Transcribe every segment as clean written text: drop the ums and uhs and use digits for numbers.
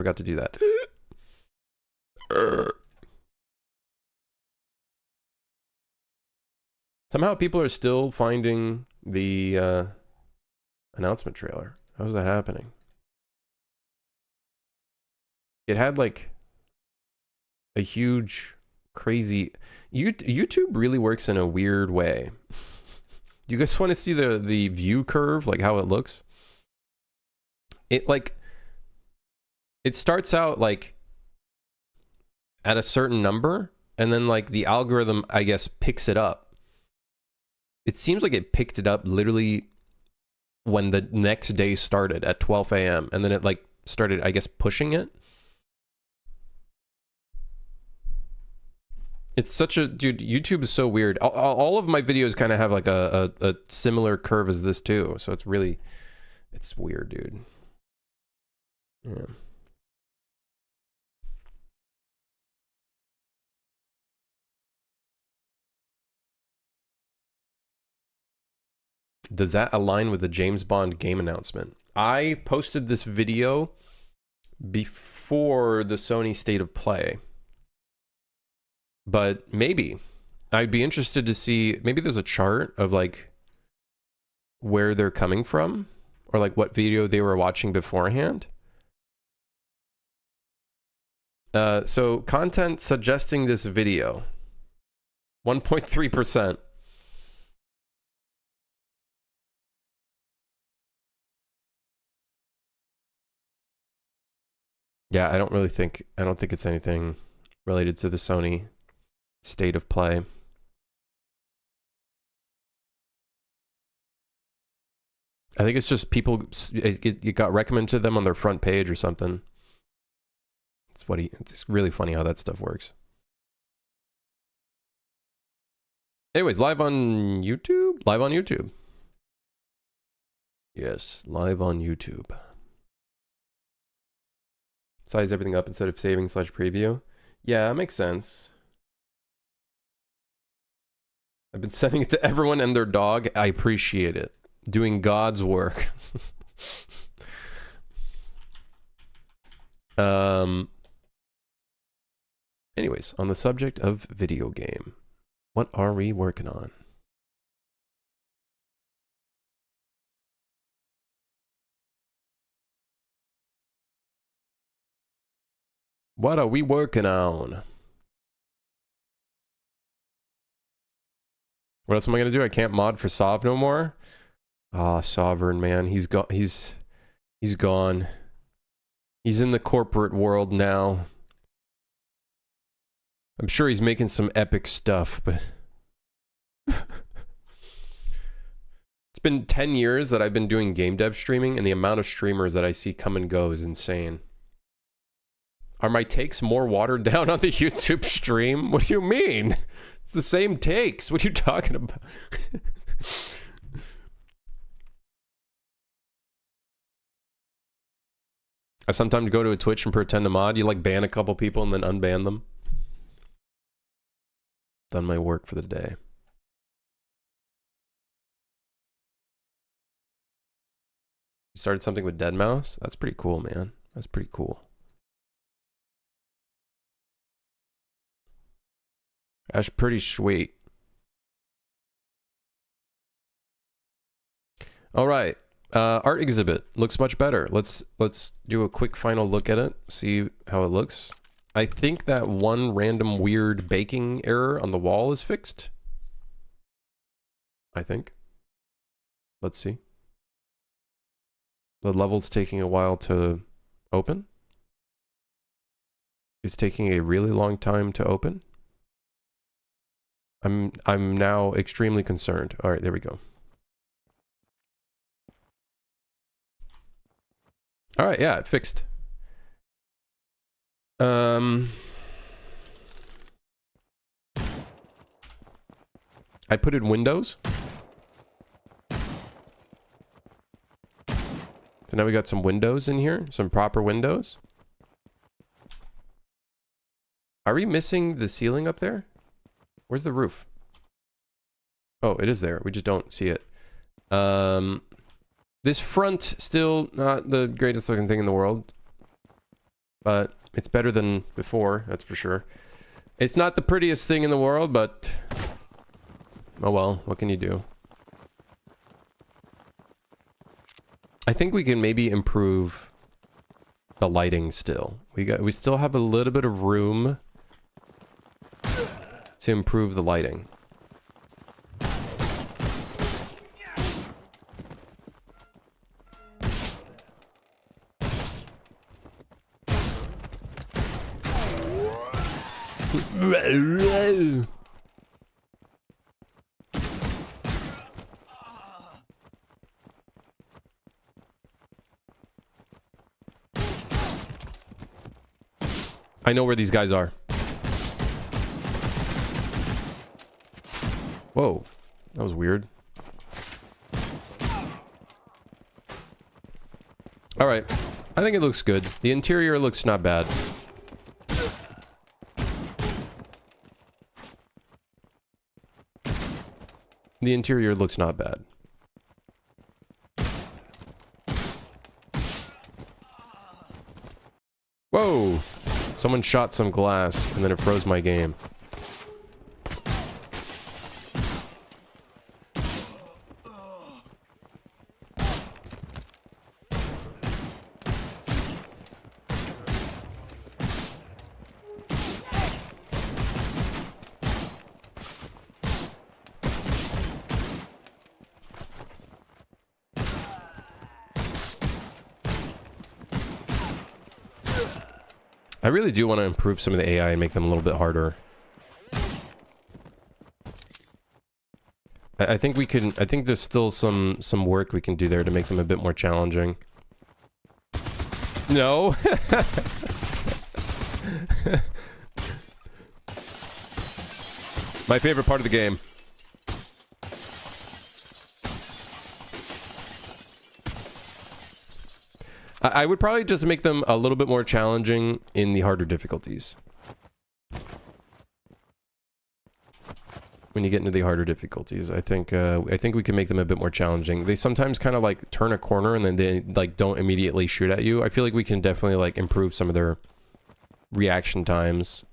Forgot to do that. Somehow people are still finding the announcement trailer. How's that happening? It had like a huge, crazy... YouTube really works in a weird way. Do you guys want to see the view curve, like how it looks? It like... It starts out like at a certain number, and then like the algorithm, I guess, picks it up. It seems like it picked it up literally when the next day started at 12 a.m. and then it like started, I guess, pushing it. It's such a... Dude, YouTube is so weird. All of my videos kind of have like a similar curve as this too. So it's really... It's weird, dude. Yeah. Does that align with the James Bond game announcement? I posted this video before the Sony State of Play. But maybe. I'd be interested to see... Maybe there's a chart of like where they're coming from, or like what video they were watching beforehand. So content suggesting this video. 1.3%. Yeah, I don't think it's anything related to the Sony State of Play. I think it's just people, it got recommended to them on their front page or something. It's really funny how that stuff works. Anyways, live on YouTube? Live on YouTube. Yes, live on YouTube. Size everything up instead of saving / preview. Yeah, that makes sense. I've been sending it to everyone and their dog. I appreciate it. Doing God's work. Anyways, on the subject of video game, what are we working on? What are we working on? What else am I gonna do? I can't mod for Sov no more. Ah, Sovereign, man. He's gone. He's gone. He's in the corporate world now. I'm sure he's making some epic stuff, but it's been 10 years that I've been doing game dev streaming, and the amount of streamers that I see come and go is insane. Are my takes more watered down on the YouTube stream? What do you mean? It's the same takes. What are you talking about? I sometimes go to a Twitch and pretend to mod. You like ban a couple people and then unban them. Done my work for the day. You started something with Deadmau5? That's pretty cool, man. That's pretty cool. That's pretty sweet. All right. Art exhibit looks much better. Let's do a quick final look at it. See how it looks. I think that one random weird baking error on the wall is fixed. I think. Let's see. The level's taking a while to open. It's taking a really long time to open. I'm now extremely concerned. All right, there we go. All right, yeah, it fixed. I put in windows. So now we got some windows in here, some proper windows. Are we missing the ceiling up there? Where's the roof? Oh, it is there. We just don't see it. This front, still not the greatest looking thing in the world. but it's better than before, that's for sure. It's not the prettiest thing in the world, but oh well, what can you do? I think we can maybe improve the lighting still. We still have a little bit of room to improve the lighting. I know where these guys are. Whoa, that was weird. All right, I think it looks good. The interior looks not bad. The interior looks not bad. Whoa! Someone shot some glass and then it froze my game. I really do want to improve some of the AI and make them a little bit harder. I think we can. I think there's still some work we can do there to make them a bit more challenging. No. My favorite part of the game. I would probably just make them a little bit more challenging in the harder difficulties. When you get into the harder difficulties, I think we can make them a bit more challenging. They sometimes kind of like turn a corner and then they like don't immediately shoot at you. I feel like we can definitely like improve some of their reaction times.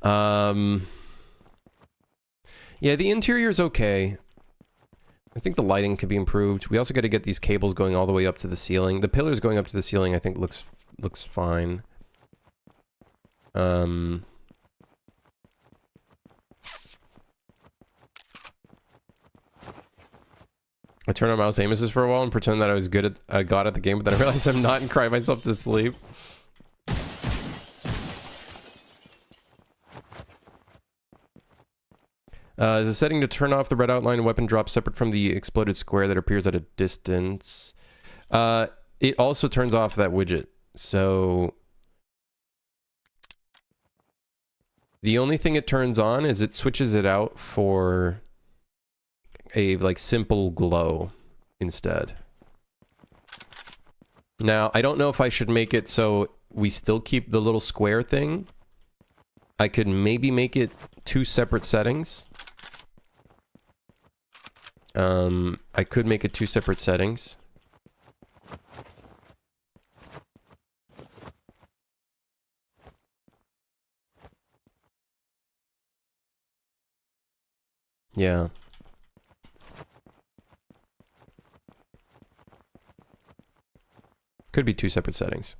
Yeah, the interior is okay. I think the lighting could be improved. We also got to get these cables going all the way up to the ceiling. The pillars going up to the ceiling, I think, looks fine. I turned on mouse aim assist for a while and pretend that I was good at god at the game, but then I realized I'm not and cry myself to sleep. Is a setting to turn off the red outline weapon drop separate from the exploded square that appears at a distance. It also turns off that widget. So the only thing it turns on is it switches it out for a like simple glow instead. Now, I don't know if I should make it so we still keep the little square thing. I could maybe make it 2 separate settings. I could make it 2 separate settings. Yeah. Could be 2 separate settings.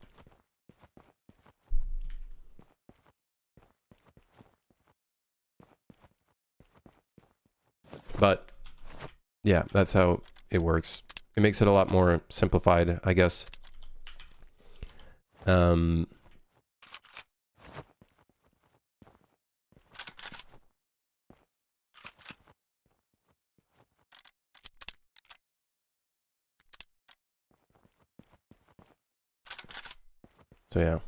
But yeah, that's how it works. It makes it a lot more simplified, I guess. So yeah.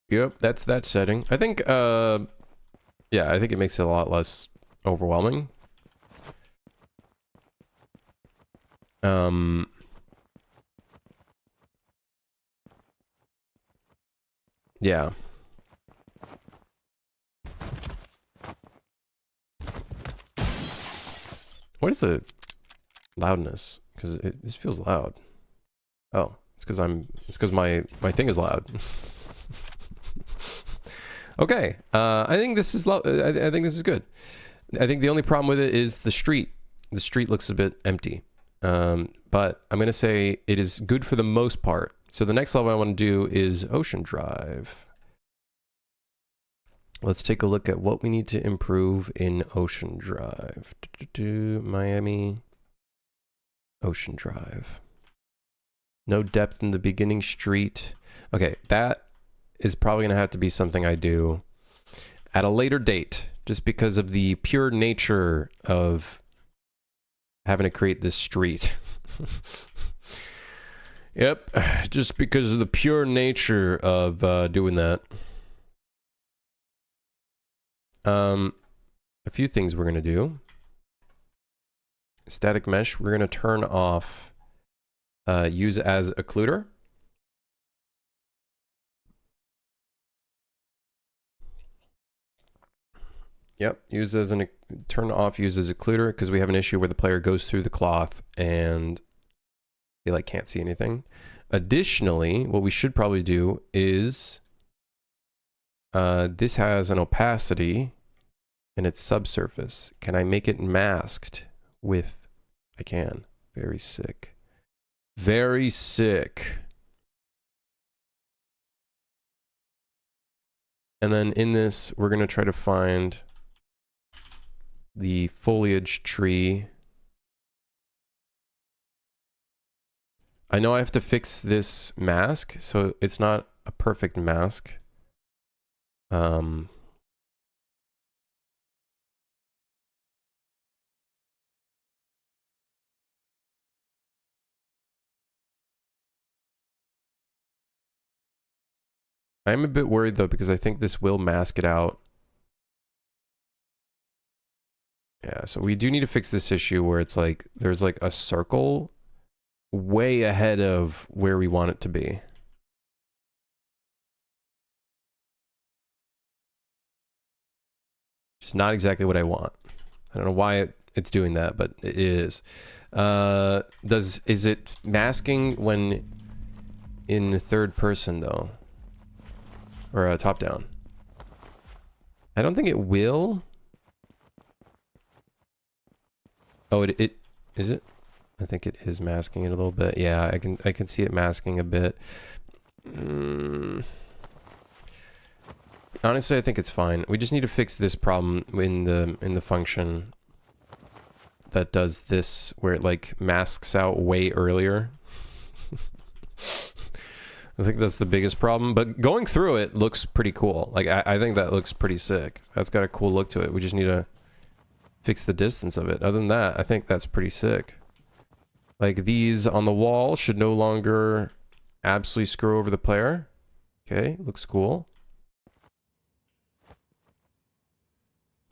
Yep, that's that setting. I think, yeah, I think it makes it a lot less overwhelming. Yeah. What is the loudness? Because this feels loud. Oh, it's because my thing is loud. Okay, I think this is I think this is good. I think the only problem with it is the street. The street looks a bit empty. But I'm gonna say it is good for the most part. So the next level I want to do is Ocean Drive. Let's take a look at what we need to improve in Ocean Drive. Miami, Ocean Drive. No depth in the beginning street. Okay, that is probably gonna have to be something I do at a later date, just because of the pure nature of having to create this street. Yep, just because of the pure nature of doing that. A few things we're gonna do. Static mesh, we're gonna turn off use as occluder. Yep, use as an turn off use as occluder because we have an issue where the player goes through the cloth and they like can't see anything. Additionally, what we should probably do is this has an opacity in its subsurface. Can I make it masked with? I can. Very sick. Very sick. And then in this, we're going to try to find the foliage tree. I know I have to fix this mask, so it's not a perfect mask. I'm a bit worried though, because I think this will mask it out. Yeah, so we do need to fix this issue where it's like, there's like a circle way ahead of where we want it to be. It's not exactly what I want. I don't know why it's doing that, but it is. Is it masking when in third person though? Or top down? I don't think it will. Oh, it is it? I think it is masking it a little bit. Yeah, I can see it masking a bit. Honestly, I think it's fine. We just need to fix this problem in the function that does this, where it like masks out way earlier. I think that's the biggest problem, but going through it looks pretty cool. Like I think that looks pretty sick. That's got a cool look to it. We just need to fix the distance of it. Other than that, I think that's pretty sick. Like these on the wall should no longer absolutely screw over the player. Okay, looks cool.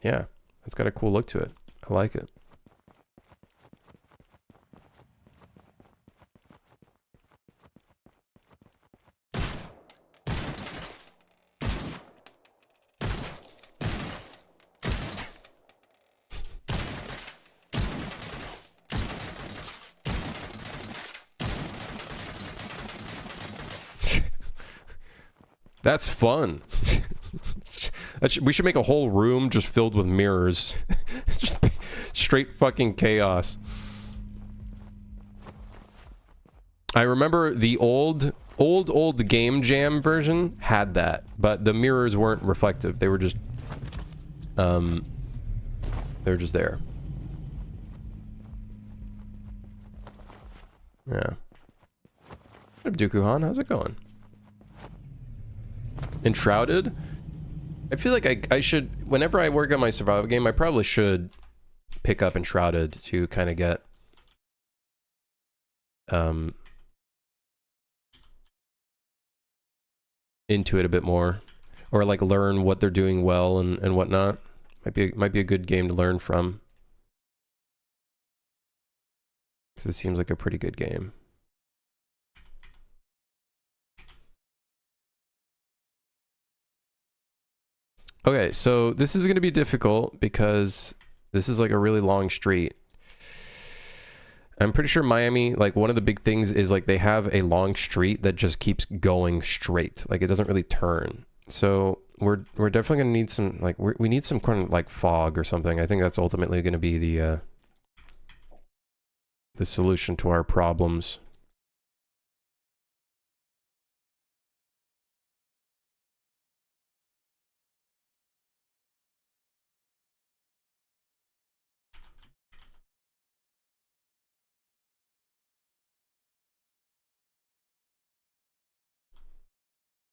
Yeah, it's got a cool look to it. I like it. That's fun. We should make a whole room just filled with mirrors. Just straight fucking chaos. I remember the old Game Jam version had that, but the mirrors weren't reflective. They were just there. Yeah. What up, Dooku-han? How's it going? Enshrouded? I feel like I should, whenever I work on my survival game, I probably should pick up Enshrouded to kind of get into it a bit more, or like learn what they're doing well and whatnot. Might be a good game to learn from, because it seems like a pretty good game. Okay, so this is going to be difficult because this is like a really long street. I'm pretty sure Miami, like one of the big things is like they have a long street that just keeps going straight. Like it doesn't really turn. So we're definitely gonna need some like we need some kind of like fog or something. I think that's ultimately gonna be the solution to our problems.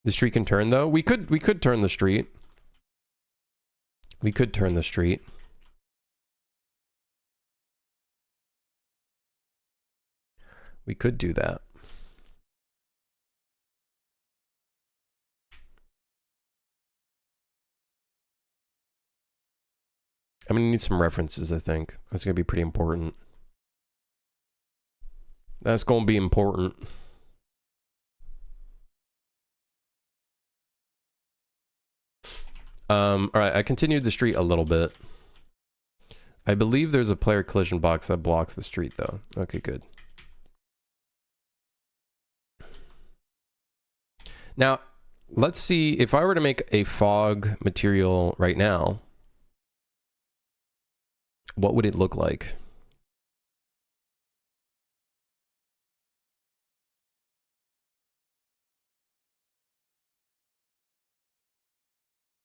The street can turn though. We could turn the street. We could turn the street. We could do that. I'm gonna need some references, I think. That's gonna be pretty important. That's gonna be important. Alright, I continued the street a little bit. I believe there's a player collision box that blocks the street though. Okay, good. Now, let's see if I were to make a fog material right now, what would it look like?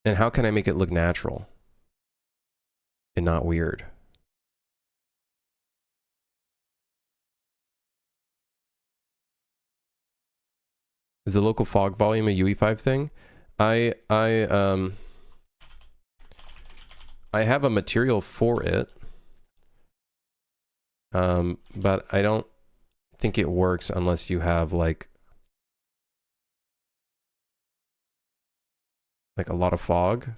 And how can I make it look natural and not weird? Is the local fog volume a UE5 thing? I have a material for it. But I don't think it works unless you have like a lot of fog.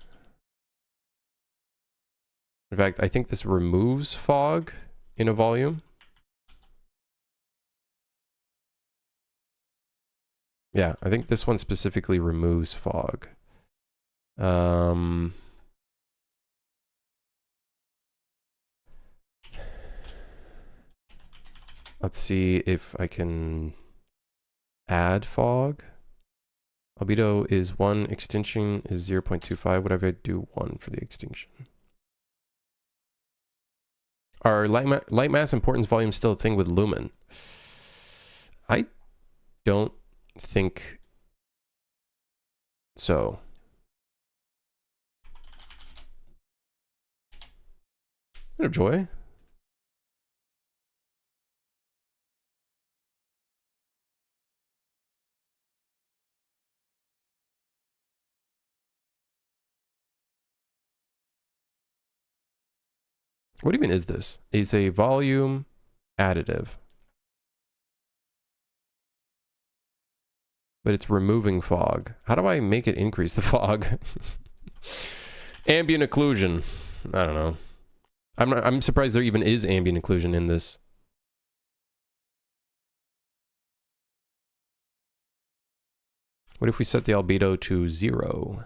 In fact, I think this removes fog in a volume. Yeah, I think this one specifically removes fog. Let's see if I can add fog. Albedo is 1, extinction is 0.25. What if I do 1 for the extinction? Are light mass importance volume still a thing with Lumen? I don't think so. Bit of joy. What even is this? It's a volume additive. But it's removing fog. How do I make it increase the fog? Ambient occlusion. I don't know. I'm surprised there even is ambient occlusion in this. What if we set the albedo to 0?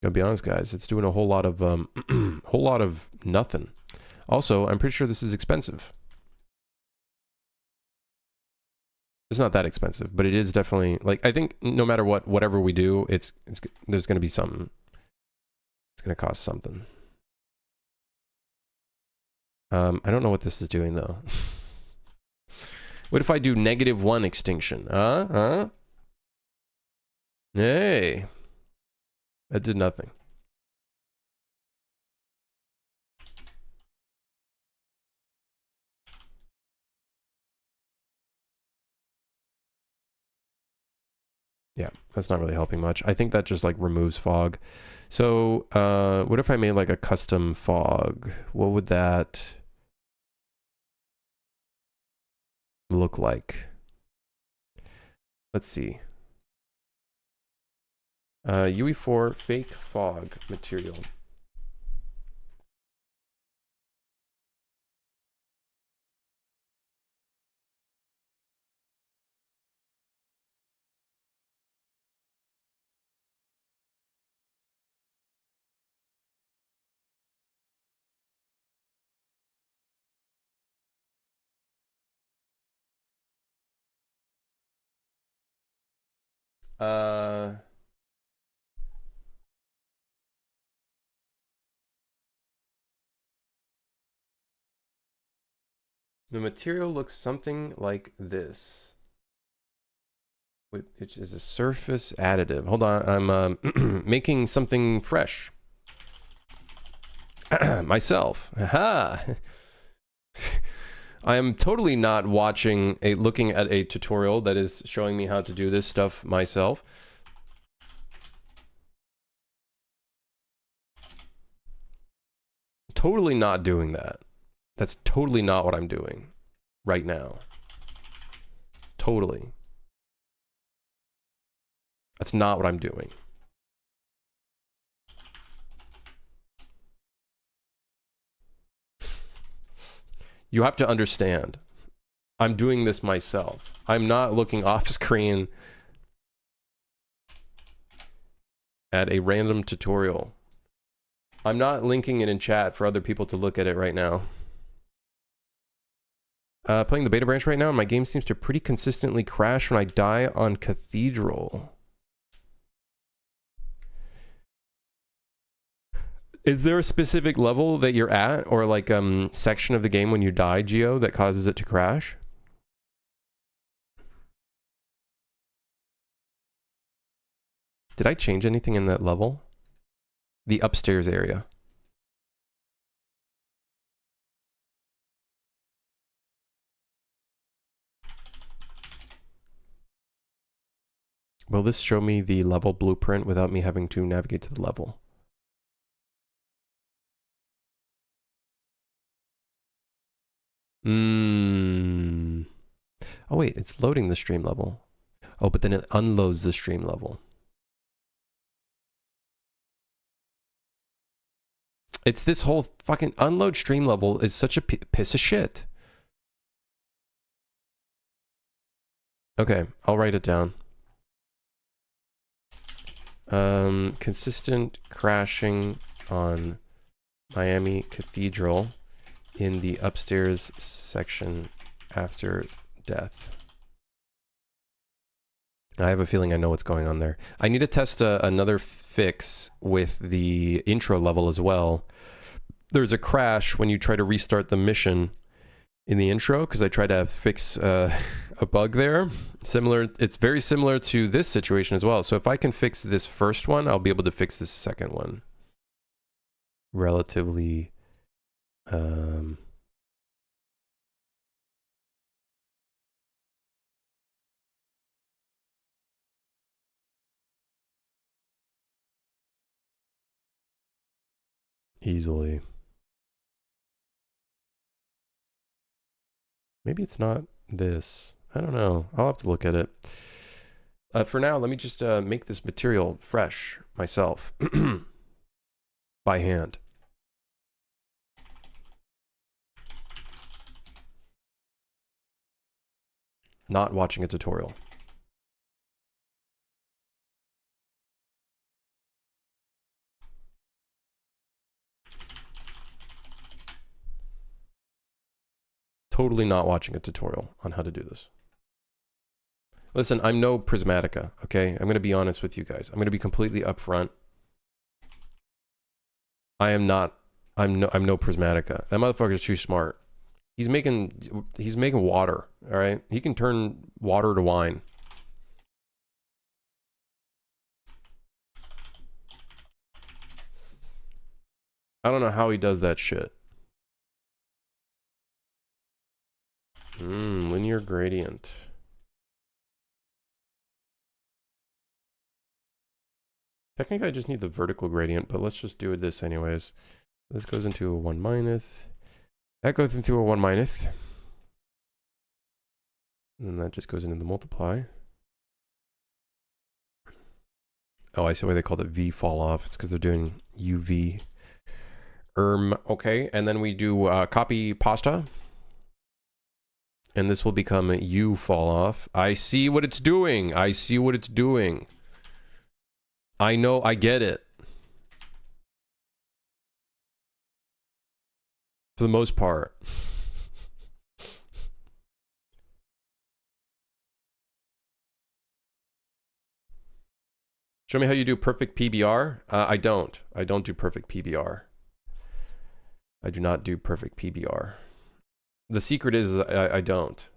Gotta be honest, guys, it's doing a whole lot of whole lot of nothing. Also, I'm pretty sure this is expensive. It's not that expensive, but it is definitely like I think no matter whatever we do, it's there's gonna be something. It's gonna cost something. I don't know what this is doing though. What if I do -1 extinction? Hey. That did nothing. Yeah, that's not really helping much. I think that just like removes fog. So what if I made like a custom fog? What would that look like? Let's see. UE4 fake fog material. Uh, the material looks something like this, which is a surface additive. Hold on, I'm making something fresh. Myself. Haha. I am totally not looking at a tutorial that is showing me how to do this stuff myself. Totally not doing that. That's totally not what I'm doing right now. Totally. That's not what I'm doing. You have to understand. I'm doing this myself. I'm not looking off screen at a random tutorial. I'm not linking it in chat for other people to look at it right now. Playing the beta branch right now, and my game seems to pretty consistently crash when I die on Cathedral. Is there a specific level that you're at, or like section of the game when you die, Geo, that causes it to crash? Did I change anything in that level? The upstairs area. Will this show me the level blueprint without me having to navigate to the level? Oh wait, it's loading the stream level. Oh, but then it unloads the stream level. It's this whole fucking unload stream level is such a piss of shit. Okay, I'll write it down. Consistent crashing on Miami Cathedral in the upstairs section after death. I have a feeling I know what's going on there. I need to test another fix with the intro level as well. There's a crash when you try to restart the mission in the intro, because I tried to fix a bug there. It's very similar to this situation as well. So if I can fix this first one, I'll be able to fix this second one relatively easily. Maybe it's not this. I don't know. I'll have to look at it. For now, let me just make this material fresh myself by hand. Not watching a tutorial. Totally not watching a tutorial on how to do this. Listen, I'm no Prismatica, okay? I'm going to be honest with you guys. I'm going to be completely upfront. I'm no Prismatica. That motherfucker's too smart. He's making water, all right? He can turn water to wine. I don't know how he does that shit. Linear gradient. Technically, I just need the vertical gradient, but let's just do this anyways. This goes into a 1 minus. That goes into a 1 minus. And then that just goes into the multiply. Oh, I see why they called it V fall off. It's because they're doing UV. Okay, and then we do copy pasta. And this will become U fall off. I see what it's doing. I see what it's doing. I know, I get it. For the most part. Show me how you do perfect PBR. I don't. I don't do perfect PBR. I do not do perfect PBR. The secret is I don't.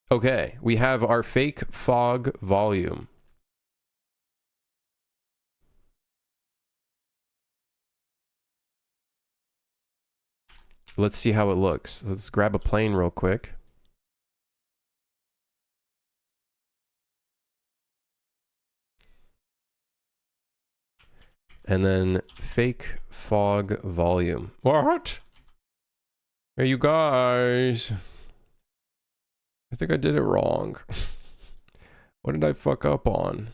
Okay, we have our fake fog volume. Let's see how it looks. Let's grab a plane real quick. And then fake fog volume. What? Hey, you guys. I think I did it wrong. What did I fuck up on?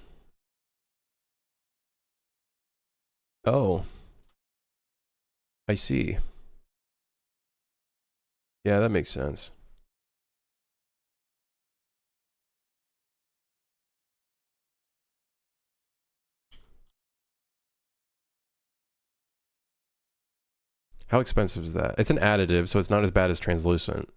Oh. I see. Yeah, that makes sense. How expensive is that? It's an additive, so it's not as bad as translucent.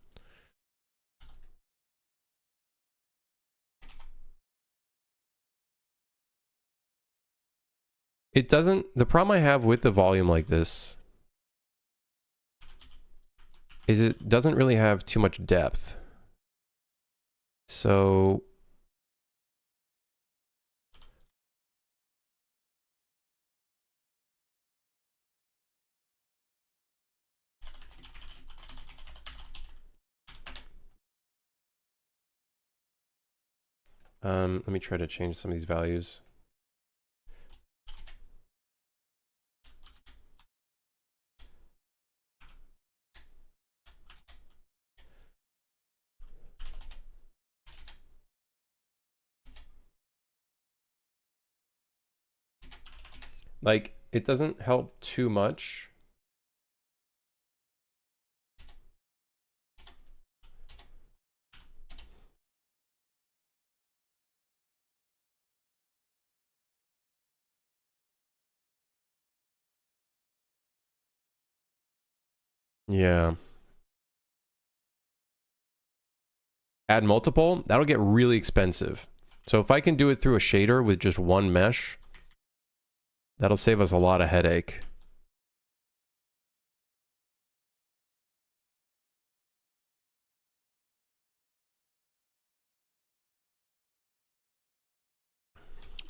It doesn't... The problem I have with the volume like this is it doesn't really have too much depth. So... let me try to change some of these values. Like, it doesn't help too much. Yeah. Add multiple, that'll get really expensive. So if I can do it through a shader with just one mesh, that'll save us a lot of headache.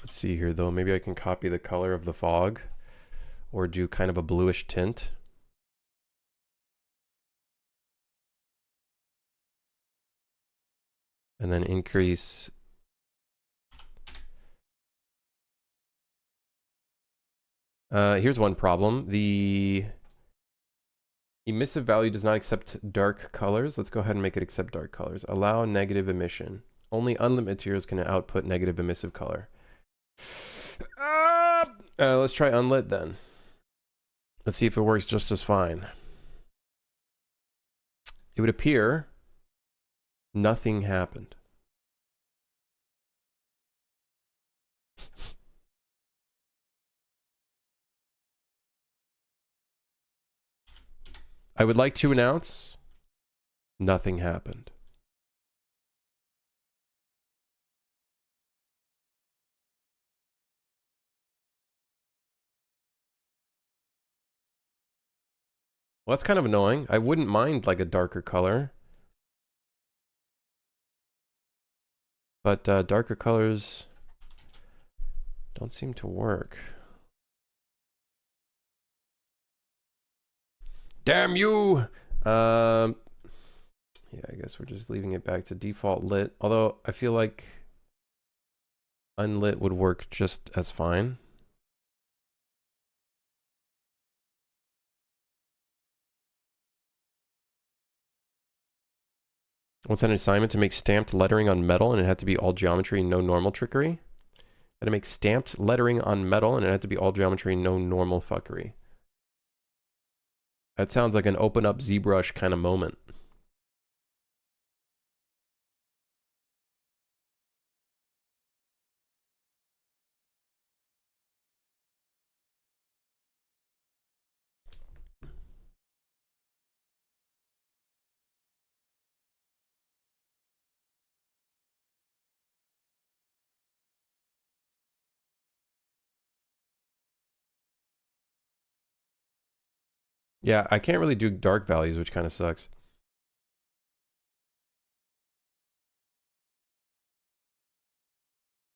Let's see here though, maybe I can copy the color of the fog or do kind of a bluish tint. And then increase. Here's one problem. The emissive value does not accept dark colors. Let's go ahead and make it accept dark colors. Allow negative emission. Only unlit materials can output negative emissive color. Let's try unlit then. Let's see if it works just as fine. It would appear nothing happened. I would like to announce nothing happened. Well, that's kind of annoying. I wouldn't mind like a darker color. But darker colors don't seem to work. Damn you! Yeah, I guess we're just leaving it back to default lit. Although I feel like unlit would work just as fine. What's an assignment? To make stamped lettering on metal, and it had to be all geometry, no normal trickery. Had to make stamped lettering on metal, and it had to be all geometry, no normal fuckery. That sounds like an open up ZBrush kind of moment. Yeah, I can't really do dark values, which kind of sucks.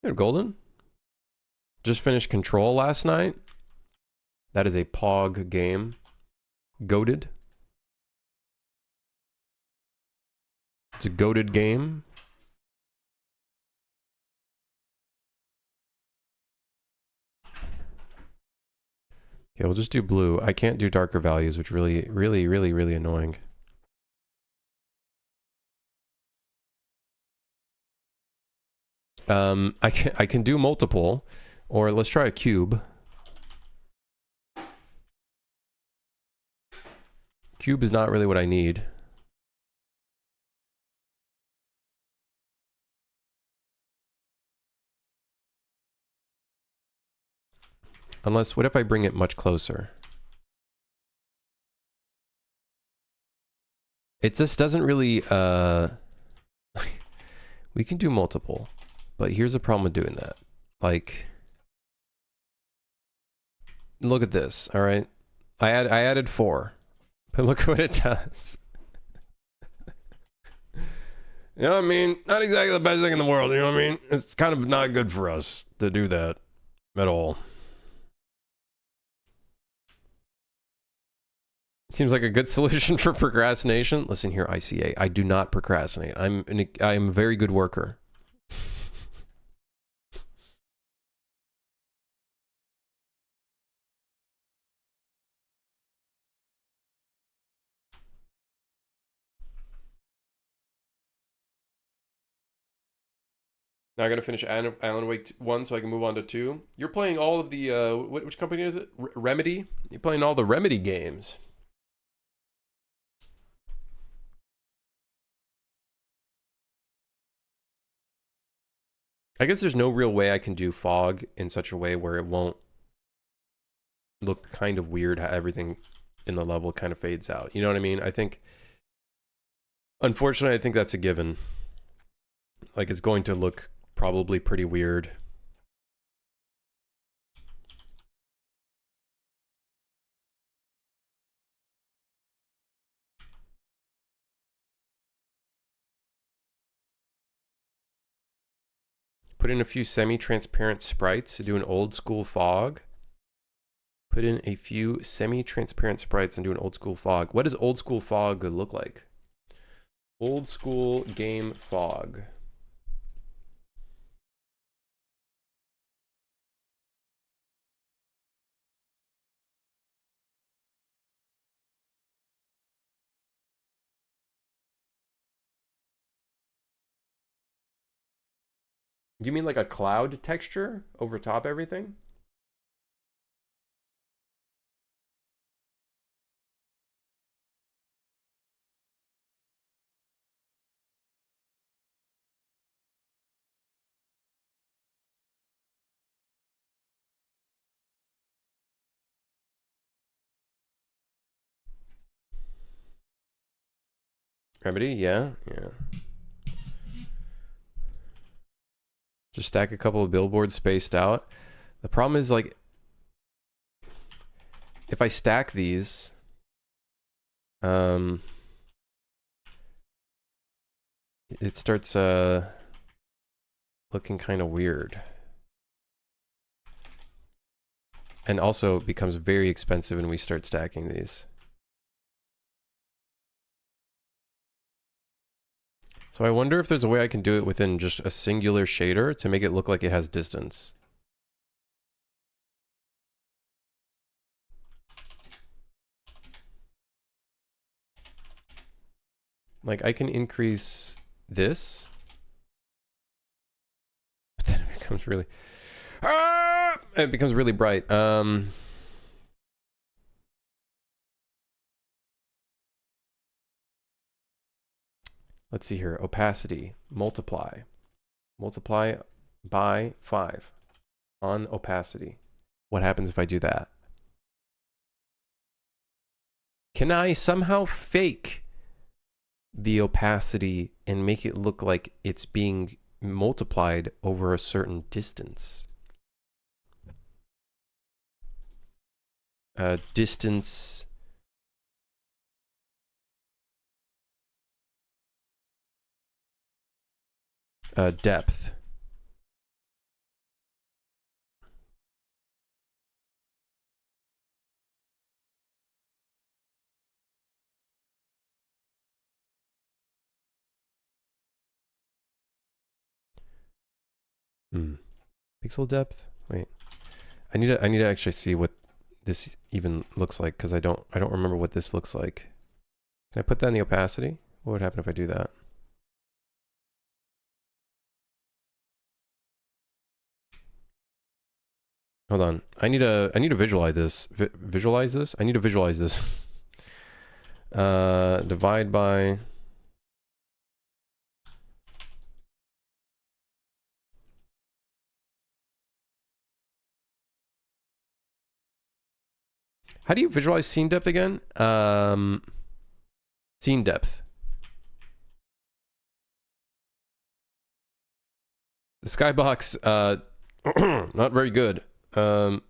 Good, Golden. Just finished Control last night. That is a POG game. Goated. It's a goated game. Okay, we'll just do blue. I can't do darker values, which really annoying. I can do multiple, or let's try a cube. Cube is not really what I need. Unless, what if I bring it much closer? It just doesn't really, we can do multiple, but here's the problem with doing that. Like, look at this, all right? I added 4, but look what it does. You know what I mean? Not exactly the best thing in the world, you know what I mean? It's kind of not good for us to do that at all. Seems like a good solution for procrastination. Listen here, ICA. I do not procrastinate. I'm a very good worker. Now I gotta finish Alan Wake 1 so I can move on to 2. You're playing all of the, which company is it? Remedy? You're playing all the Remedy games. I guess there's no real way I can do fog in such a way where it won't look kind of weird how everything in the level kind of fades out. You know what I mean? I think, unfortunately, I think that's a given. Like, it's going to look probably pretty weird. Put in a few semi-transparent sprites to do an old school fog. Put in a few semi-transparent sprites and do an old school fog. What does old school fog look like? Old school game fog. You mean like a cloud texture over top everything? Remedy, yeah. Just stack a couple of billboards spaced out. The problem is, like, if I stack these, it starts looking kind of weird. And also becomes very expensive when we start stacking these. So I wonder if there's a way I can do it within just a singular shader to make it look like it has distance. Like, I can increase this, but then it becomes really, it becomes really bright. Let's see here. Opacity, multiply by 5 on opacity. What happens if I do that? Can I somehow fake the opacity and make it look like it's being multiplied over a certain distance? Distance depth. Pixel depth. Wait, I need to actually see what this even looks like, because I don't remember what this looks like. Can I put that in the opacity? What would happen if I do that? Hold on. I need to visualize this. Visualize this? I need to visualize this. Divide by... How do you visualize scene depth again? Scene depth. The skybox, not very good. I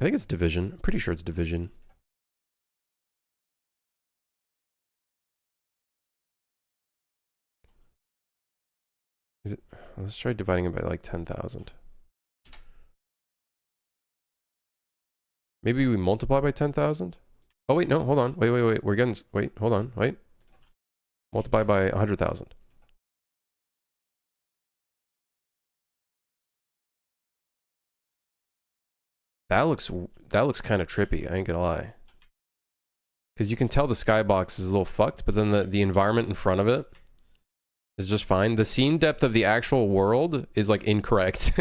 think it's division. I'm pretty sure it's division. Is it? Let's try dividing it by like 10,000. Maybe we multiply by 10,000? Oh wait, no, hold on. Wait. We're getting, wait, hold on, wait. Multiply by 100,000. That looks kind of trippy, I ain't gonna lie. Because you can tell the skybox is a little fucked, but then the environment in front of it is just fine. The scene depth of the actual world is like incorrect.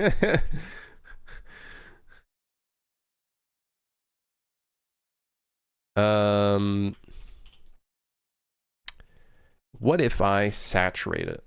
What if I saturate it?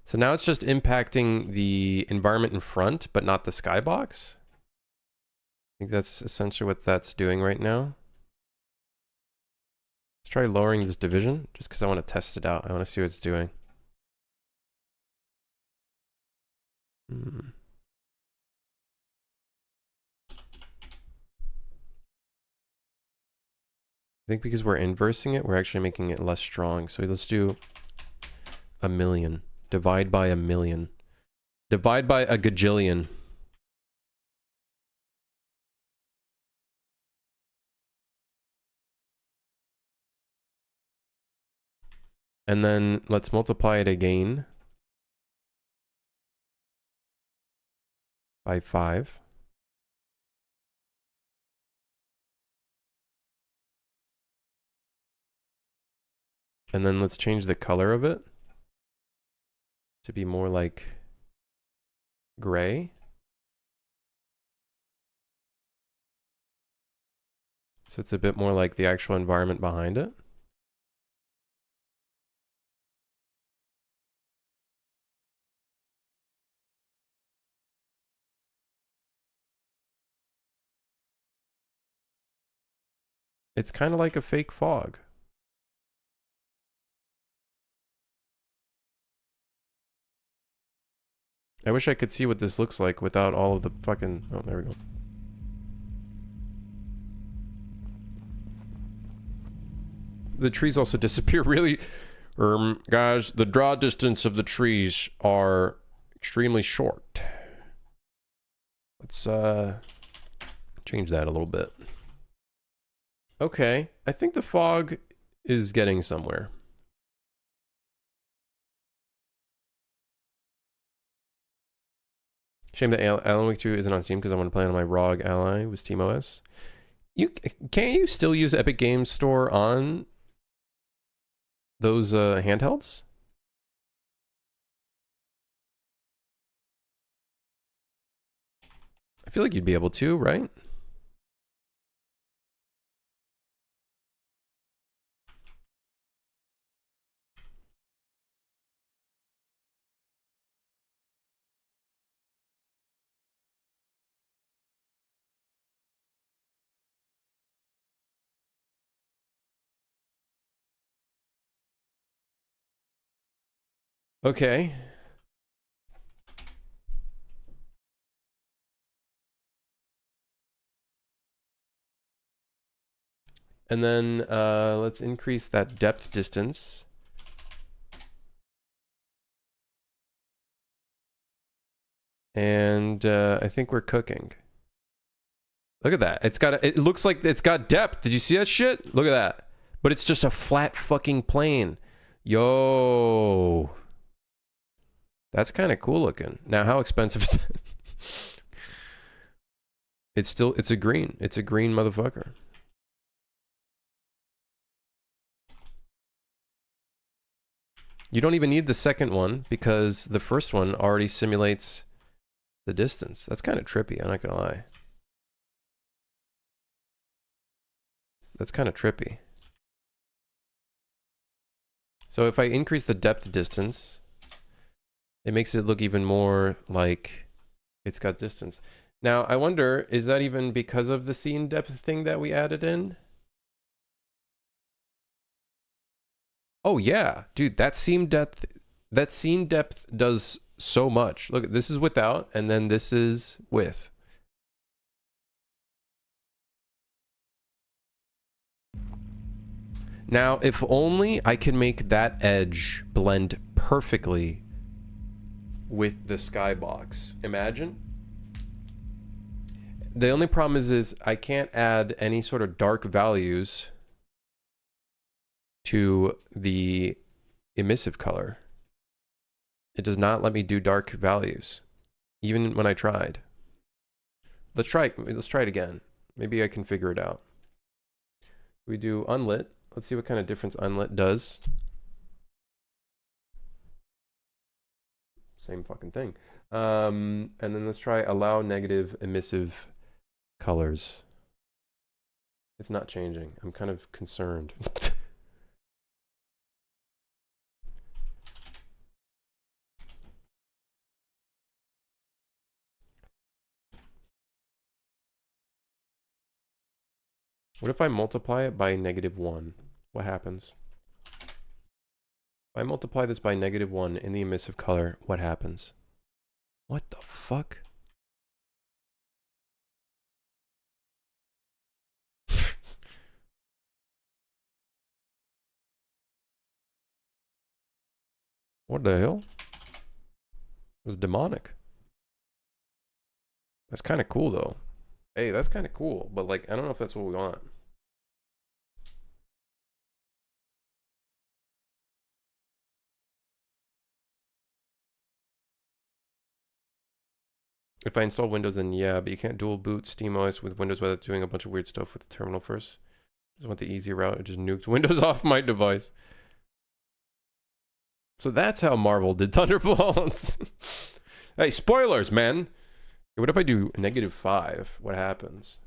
So now it's just impacting the environment in front, but not the skybox. I think that's essentially what that's doing right now. Let's try lowering this division, just because I want to test it out. I want to see what it's doing. I think because we're inversing it, we're actually making it less strong. So let's do 1,000,000. Divide by 1,000,000. Divide by a gajillion. And then let's multiply it again by 5. And then let's change the color of it to be more like gray. So it's a bit more like the actual environment behind it. It's kind of like a fake fog. I wish I could see what this looks like without all of the fucking... Oh, there we go. The trees also disappear really... guys, the draw distance of the trees are extremely short. Let's change that a little bit. Okay, I think the fog is getting somewhere. Shame that Alan Wake 2 isn't on Steam because I want to play on my ROG Ally with SteamOS. Can't you still use Epic Games Store on those handhelds? I feel like you'd be able to, right? Okay. And then let's increase that depth distance. And I think we're cooking. Look at that. It looks like it's got depth. Did you see that shit? Look at that. But it's just a flat fucking plane. Yo. That's kind of cool looking. Now, how expensive is it? It's a green. It's a green motherfucker. You don't even need the second one because the first one already simulates the distance. That's kind of trippy, I'm not gonna lie. That's kind of trippy. So if I increase the depth distance, it makes it look even more like it's got distance. Now, I wonder, is that even because of the scene depth thing that we added in? Oh yeah, dude, that scene depth does so much. Look, this is without, and then this is with. Now, if only I can make that edge blend perfectly with the skybox. Imagine. The only problem is I can't add any sort of dark values to the emissive color. It does not let me do dark values, even when I tried. Let's try it again. Maybe I can figure it out. We do unlit. Let's see what kind of difference unlit does. Same fucking thing. And then let's try allow negative emissive colors. It's not changing. I'm kind of concerned. What if I multiply it by -1? What happens? If I multiply this by -1 in the emissive color, what happens? What the fuck? What the hell? It was demonic. That's kind of cool though. Hey, that's kind of cool, but like, I don't know if that's what we want. If I install Windows, then yeah, but you can't dual boot SteamOS with Windows without doing a bunch of weird stuff with the terminal first. Just want the easy route. I just nuked Windows off my device. So that's how Marvel did Thunderbolts. Hey, spoilers, man. What if I do -5? What happens?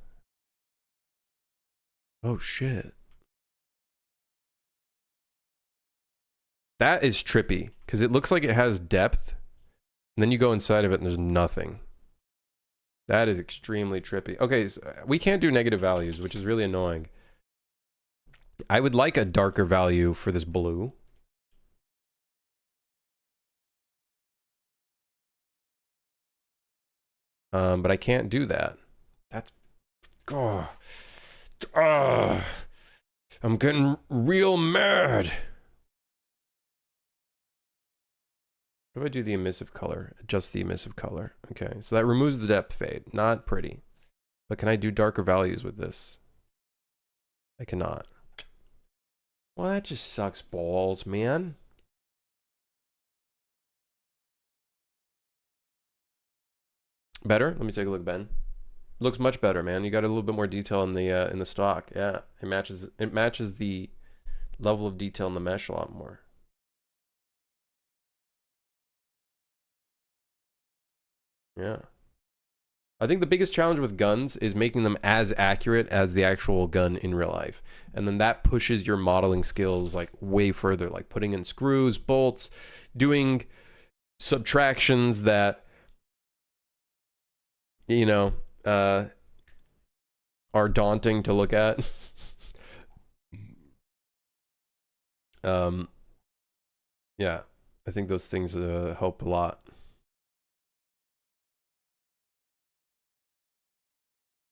Oh, shit. That is trippy, because it looks like it has depth, and then you go inside of it and there's nothing. That is extremely trippy. Okay, so we can't do negative values, which is really annoying. I would like a darker value for this blue. But I can't do that. That's... Oh. Oh. I'm getting real mad. What if I do the emissive color? Adjust the emissive color. Okay, so that removes the depth fade. Not pretty. But can I do darker values with this? I cannot. Well, that just sucks balls, man. Better? Let me take a look, Ben. Looks much better, man. You got a little bit more detail in the stock. Yeah, it matches the level of detail in the mesh a lot more. Yeah. I think the biggest challenge with guns is making them as accurate as the actual gun in real life. And then that pushes your modeling skills like way further, like putting in screws, bolts, doing subtractions that, you know, are daunting to look at. Yeah, I think those things help a lot.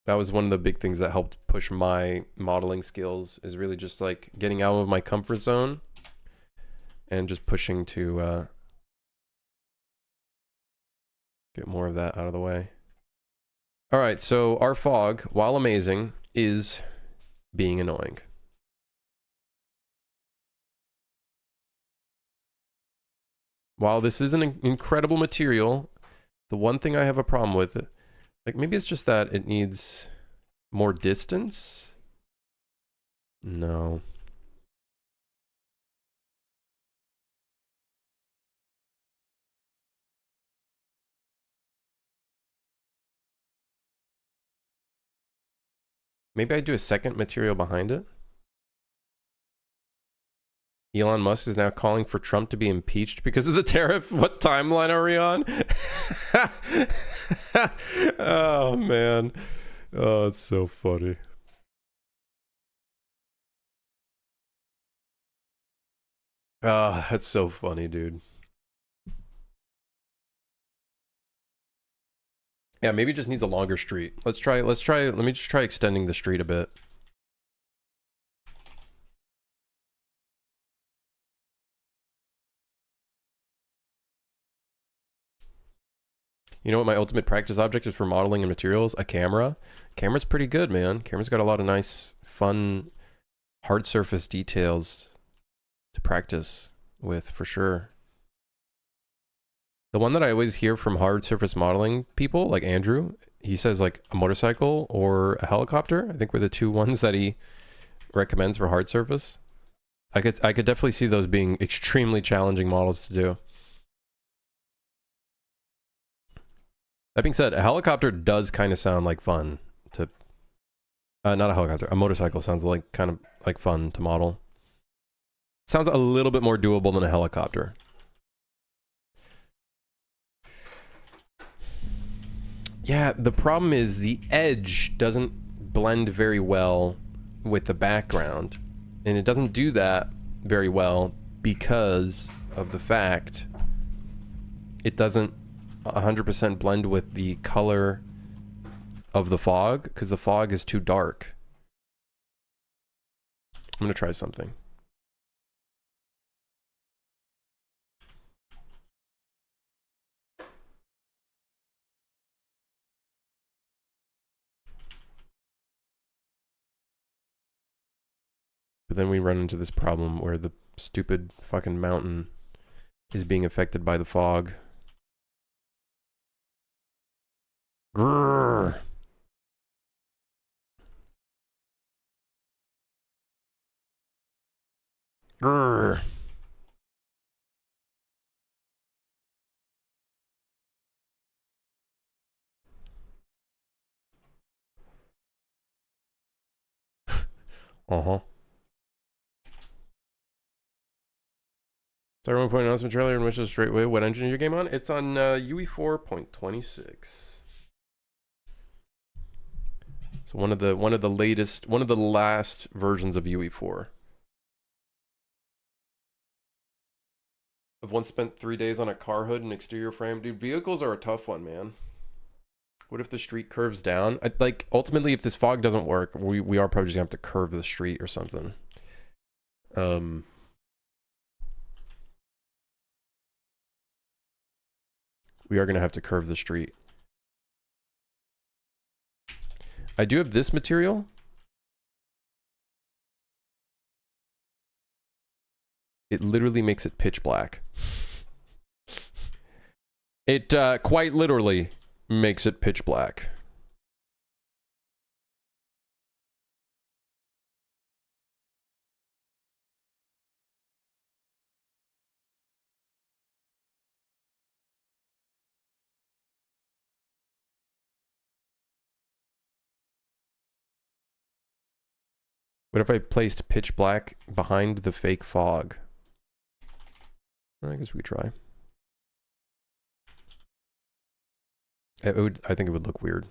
That was one of the big things that helped push my modeling skills, is really just like getting out of my comfort zone and just pushing to get more of that out of the way. All right, so our fog, while amazing, is being annoying. While this is an incredible material, the one thing I have a problem with, like maybe it's just that it needs more distance? No. Maybe I do a second material behind it? Elon Musk is now calling for Trump to be impeached because of the tariff. What timeline are we on? Oh, man. Oh, it's so funny. Oh, that's so funny, dude. Yeah, maybe it just needs a longer street. Let me just try extending the street a bit. You know what my ultimate practice object is for modeling and materials? A camera. Camera's pretty good, man. Camera's got a lot of nice, fun, hard surface details to practice with, for sure. The one that I always hear from hard surface modeling people, like Andrew, he says like a motorcycle or a helicopter. I think were the two ones that he recommends for hard surface. I could definitely see those being extremely challenging models to do. That being said, a helicopter does kind of sound like fun to... not a helicopter. A motorcycle sounds like kind of like fun to model. Sounds a little bit more doable than a helicopter. Yeah, the problem is the edge doesn't blend very well with the background. And it doesn't do that very well because of the fact it doesn't 100% blend with the color of the fog, because the fog is too dark. I'm gonna try something. But then we run into this problem where the stupid fucking mountain is being affected by the fog. Grrr. Grrr. Uh-huh. So everyone point announcement trailer and wishes straight away. What engine is your game on? It's on UE 4.26. So one of the last versions of UE4. I've once spent 3 days on a car hood and exterior frame. Dude, vehicles are a tough one, man. What if the street curves down? Like, ultimately, if this fog doesn't work, we are probably just gonna have to curve the street or something. We are gonna have to curve the street. I do have this material. It literally makes it pitch black. It quite literally makes it pitch black. What if I placed pitch black behind the fake fog? I guess we could try. I think it would look weird.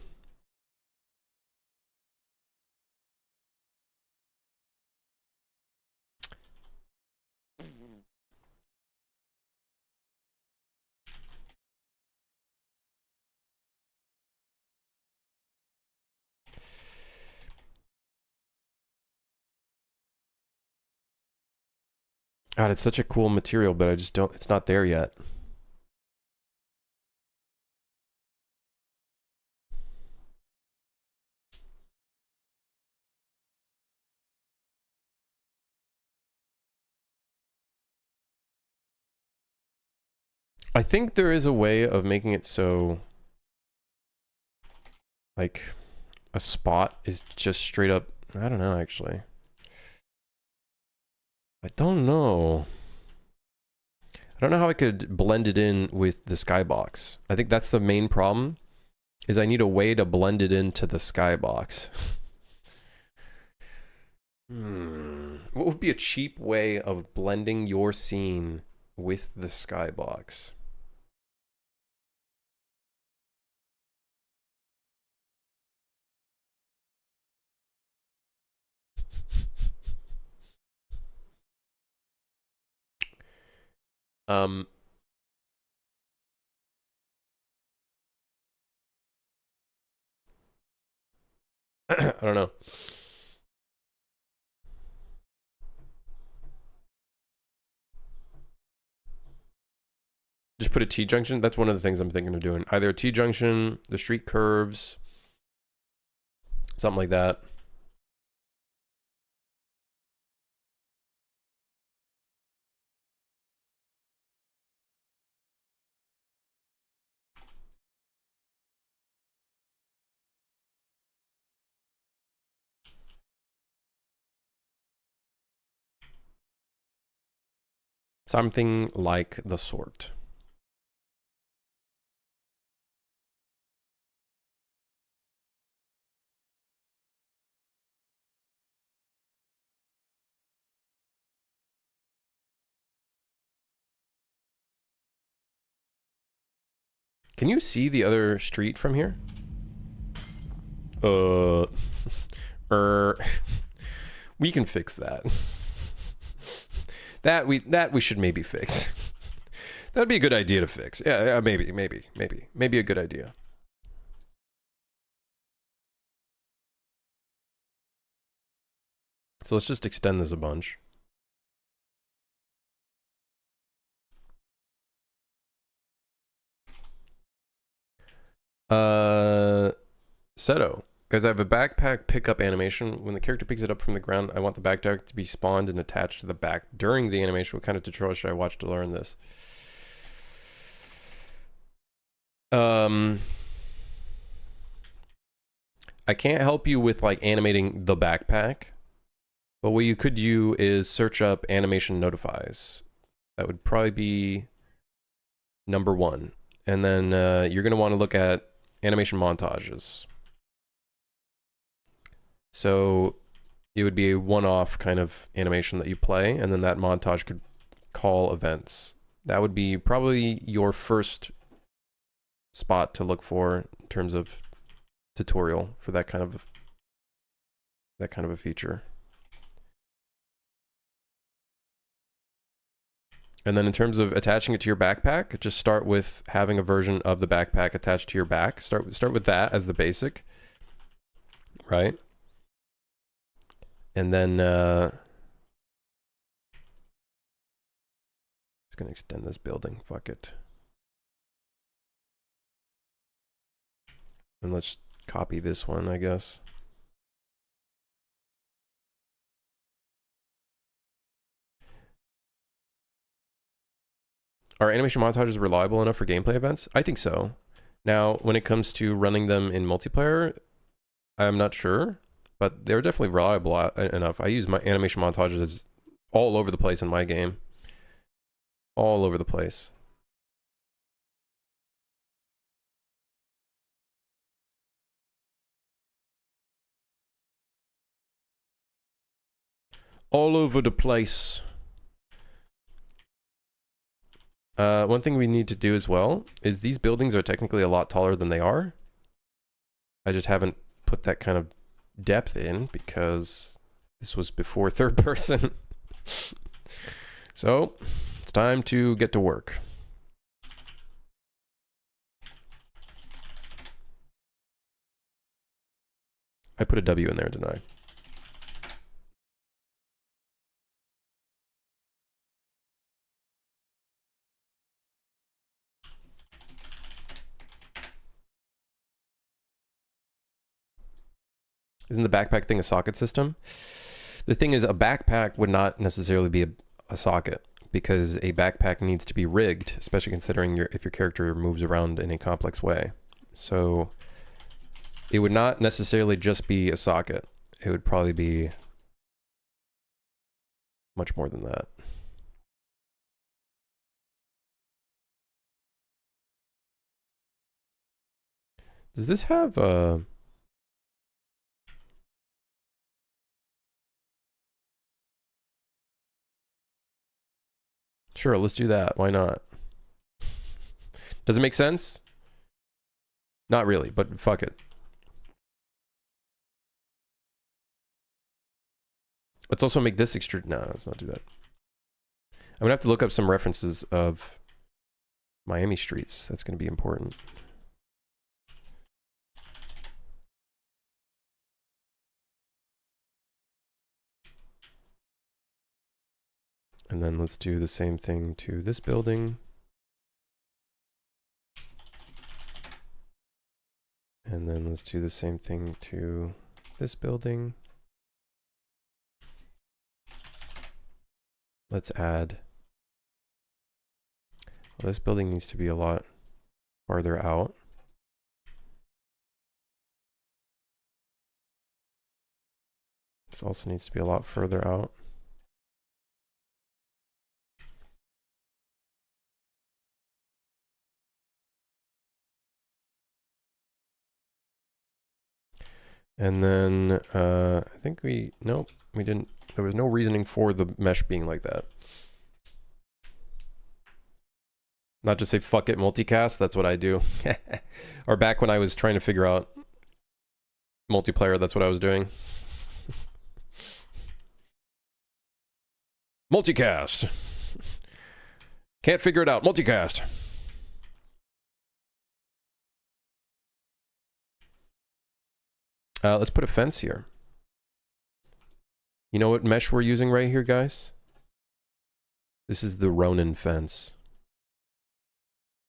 God, it's such a cool material, but I just don't, it's not there yet. I think there is a way of making it so, like, a spot is just straight up, I don't know, actually. I don't know. I don't know how I could blend it in with the skybox. I think that's the main problem, is I need a way to blend it into the skybox. What would be a cheap way of blending your scene with the skybox? I don't know. Just put a T-junction. That's one of the things I'm thinking of doing. Either a T-junction, the street curves, something like that. Something like the sort. Can you see the other street from here? We can fix that. that we should maybe fix. That'd be a good idea to fix. Yeah, maybe a good idea. So let's just extend this a bunch. Seto. Guys, I have a backpack pickup animation. When the character picks it up from the ground, I want the backpack to be spawned and attached to the back during the animation. What kind of tutorial should I watch to learn this? I can't help you with like animating the backpack, but what you could do is search up animation notifies. That would probably be number one. And then you're going to want to look at animation montages. So it would be a one-off kind of animation that you play, and then that montage could call events. That would be probably your first spot to look for in terms of tutorial for that kind of a feature. And then in terms of attaching it to your backpack, just start with having a version of the backpack attached to your back. Start with that as the basic, right? And then just gonna extend this building. Fuck it. And let's copy this one, I guess. Are animation montages reliable enough for gameplay events? I think so. Now, when it comes to running them in multiplayer, I'm not sure, but they're definitely reliable enough. I use my animation montages all over the place in my game. All over the place. all over the place. One thing we need to do as well is these buildings are technically a lot taller than they are. I just haven't put that kind of depth in because this was before third person. So it's time to get to work. I put a W in there, didn't I? Isn't the backpack thing a socket system? The thing is, a backpack would not necessarily be a socket because a backpack needs to be rigged, especially considering if your character moves around in a complex way. So it would not necessarily just be a socket. It would probably be much more than that. Does this have a... Sure, let's do that. Why not? Does it make sense? Not really, but fuck it. Let's also make this extrude. No, let's not do that. I'm gonna have to look up some references of Miami streets. That's gonna be important. And then let's do the same thing to this building. And then let's do the same thing to this building. Let's add... Well, this building needs to be a lot farther out. This also needs to be a lot further out. And then I think nope, we didn't. There was no reasoning for the mesh being like that. Not just say fuck it multicast, that's what I do. Or back when I was trying to figure out multiplayer, that's what I was doing. Multicast. Can't figure it out, multicast. Let's put a fence here. You know what mesh we're using right here, guys? This is the Ronin fence.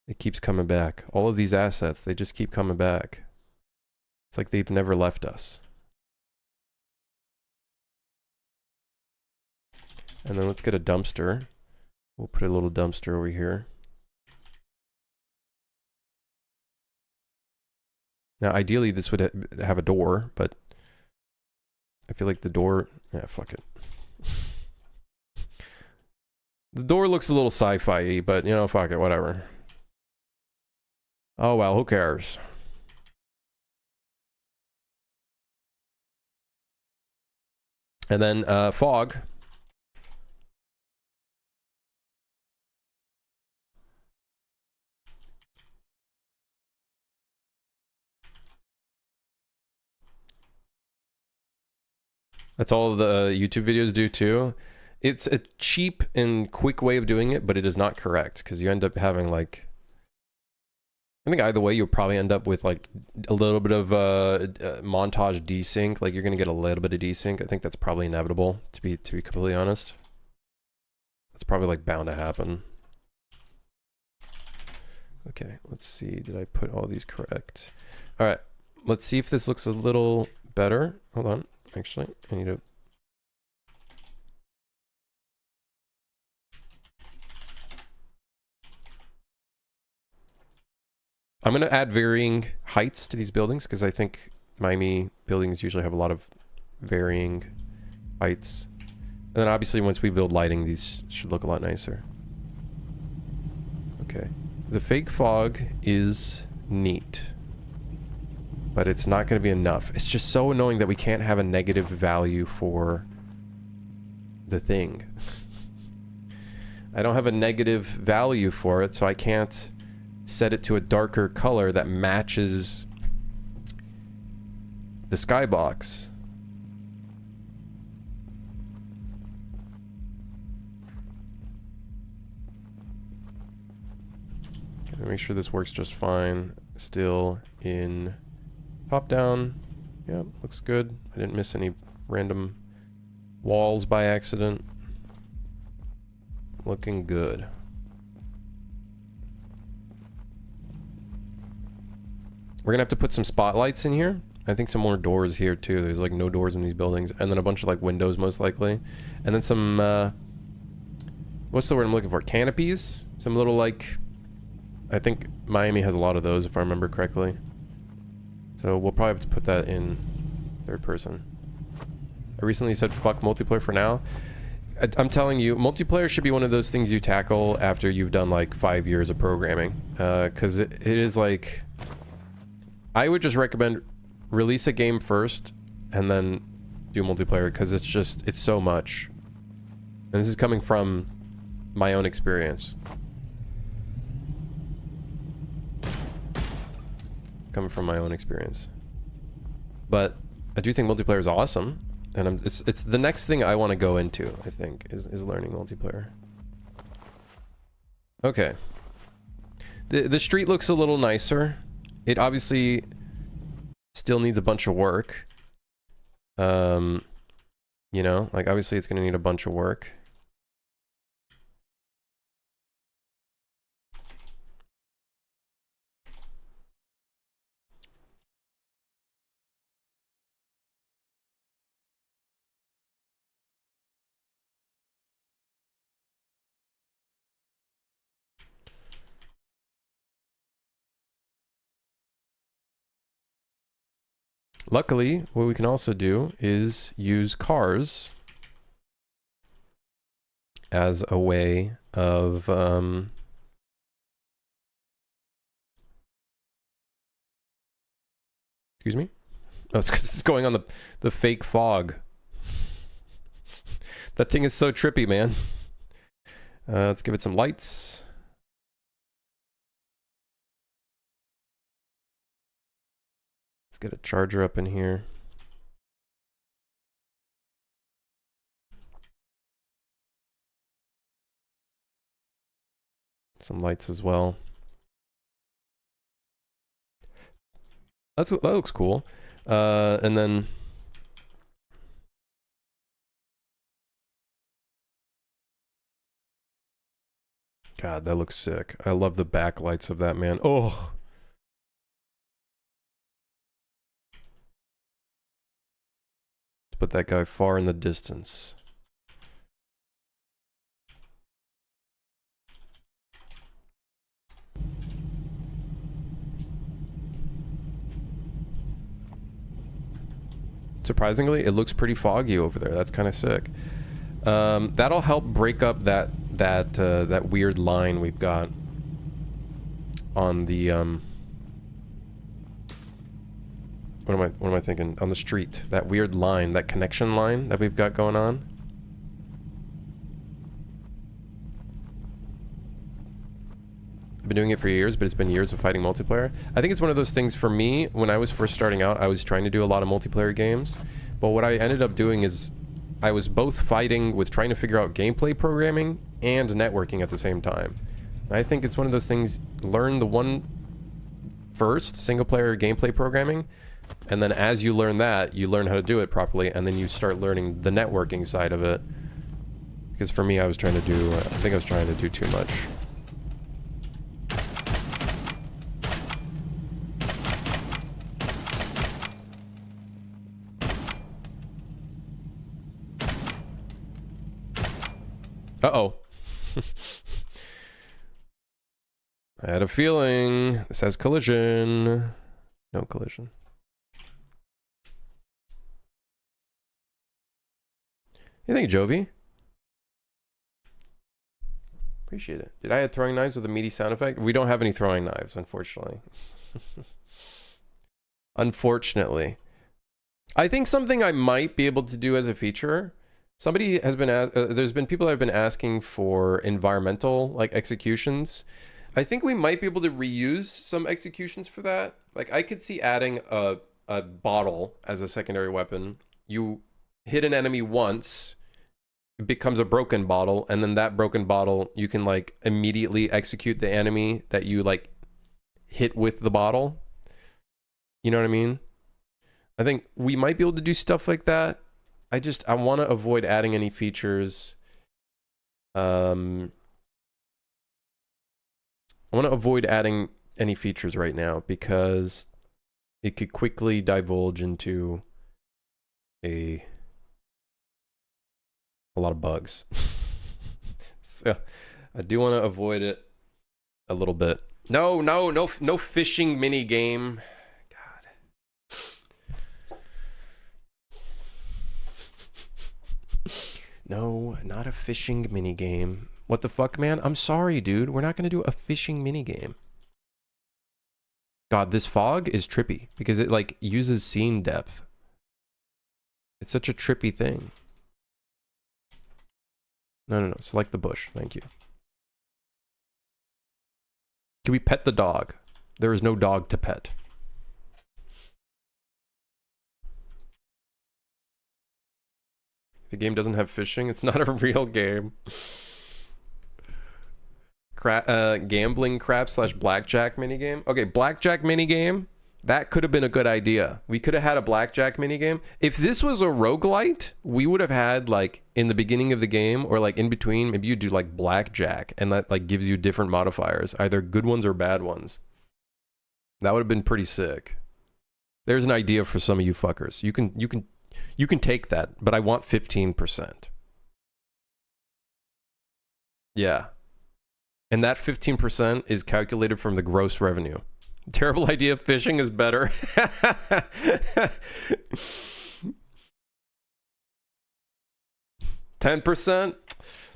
It keeps coming back. All of these assets, they just keep coming back. It's like they've never left us. And then let's get a dumpster. We'll put a little dumpster over here. Now, ideally, this would have a door, but I feel like the door... Yeah, fuck it. The door looks a little sci-fi-y, but, you know, fuck it, whatever. Oh, well, who cares? And then, fog. That's all the YouTube videos do too. It's a cheap and quick way of doing it, but it is not correct because you end up having like... I think either way, you'll probably end up with like a little bit of montage desync. Like you're going to get a little bit of desync. I think that's probably inevitable, to be completely honest. That's probably like bound to happen. Okay, let's see. Did I put all these correct? All right, let's see if this looks a little better. Hold on. Actually, I need to... I'm going to add varying heights to these buildings because I think Miami buildings usually have a lot of varying heights. And then obviously once we build lighting, these should look a lot nicer. Okay. The fake fog is neat, but it's not going to be enough. It's just so annoying that we can't have a negative value for the thing. I don't have a negative value for it, so I can't set it to a darker color that matches the skybox. Okay, make sure this works just fine. Still in top down. Yeah, looks good. I didn't miss any random walls by accident. Looking good. We're gonna have to put some spotlights in here. I think some more doors here too. There's like no doors in these buildings. And then a bunch of like windows most likely. And then some, what's the word I'm looking for? Canopies? Some little like, I think Miami has a lot of those if I remember correctly. So we'll probably have to put that in third person. I recently said fuck multiplayer for now. I'm telling you, multiplayer should be one of those things you tackle after you've done like 5 years of programming. Because it is like... I would just recommend release a game first and then do multiplayer because it's just, it's so much. And this is coming from my own experience. Coming from my own experience. But I do think multiplayer is awesome. And it's the next thing I want to go into, I think, is learning multiplayer. Okay. The street looks a little nicer. It obviously still needs a bunch of work. You know, like obviously it's going to need a bunch of work. Luckily, what we can also do is use cars as a way of excuse me? Oh, it's 'cause it's going on the fake fog. That thing is so trippy, man. Let's give it some lights. Get a charger up in here. Some lights as well. That looks cool. And then God, that looks sick. I love the backlights of that, man. Oh. Put that guy far in the distance. Surprisingly, it looks pretty foggy over there. That's kind of sick. That'll help break up that weird line we've got on the What am I thinking? On the street. That weird line, that connection line that we've got going on. I've been doing it for years, but it's been years of fighting multiplayer. I think it's one of those things for me, when I was first starting out, I was trying to do a lot of multiplayer games. But what I ended up doing is I was both fighting with trying to figure out gameplay programming and networking at the same time. And I think it's one of those things, learn the one first, single player gameplay programming. And then as you learn that, you learn how to do it properly, and then you start learning the networking side of it. Because for me, I was trying to do, I think I was trying to do too much. Uh-oh. I had a feeling. This has collision. No collision. You think, Jovi? Appreciate it. Did I add throwing knives with a meaty sound effect? We don't have any throwing knives, unfortunately. Unfortunately. I think something I might be able to do as a feature Somebody has been there's been people that have been asking for environmental like executions. I think we might be able to reuse some executions for that. Like I could see adding a bottle as a secondary weapon. You hit an enemy once, it becomes a broken bottle, and then that broken bottle you can like immediately execute the enemy that you like hit with the bottle. You know what I mean? I think we might be able to do stuff like that. I want to avoid adding any features. I want to avoid adding any features right now because it could quickly divulge into a lot of bugs. So I do want to avoid it a little bit. No fishing mini game. No, not a fishing minigame. What the fuck, man? I'm sorry, dude. We're not going to do a fishing minigame. God, this fog is trippy because it, like, uses scene depth. It's such a trippy thing. No. Select the bush. Thank you. Can we pet the dog? There is no dog to pet. The game doesn't have fishing. It's not a real game. Gambling crap / blackjack minigame. Okay, blackjack minigame. That could have been a good idea. We could have had a blackjack minigame. If this was a roguelite, we would have had like in the beginning of the game or like in between, maybe you do like blackjack and that like gives you different modifiers, either good ones or bad ones. That would have been pretty sick. There's an idea for some of you fuckers. You can take that, but I want 15%. Yeah. And that 15% is calculated from the gross revenue. Terrible idea. Fishing is better. 10%.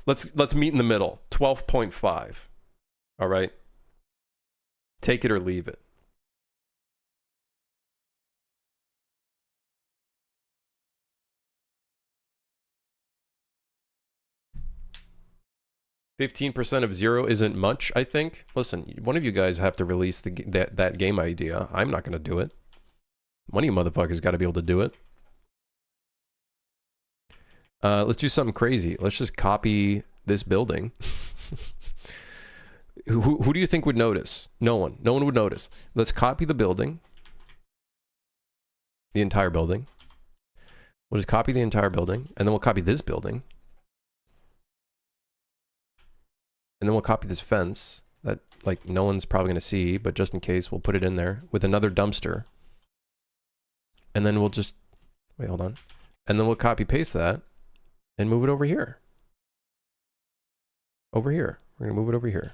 Let's meet in the middle. 12.5. All right. Take it or leave it. 15% of 0 isn't much, I think. Listen, one of you guys have to release that game idea. I'm not going to do it. One of you motherfuckers got to be able to do it. Let's do something crazy. Let's just copy this building. Who do you think would notice? No one. No one would notice. Let's copy the building. The entire building. We'll just copy the entire building. And then we'll copy this building. And then we'll copy this fence that like no one's probably going to see, but just in case we'll put it in there with another dumpster. And then we'll just, wait, hold on. And then we'll copy paste that and move it over here. Over here. We're going to move it over here.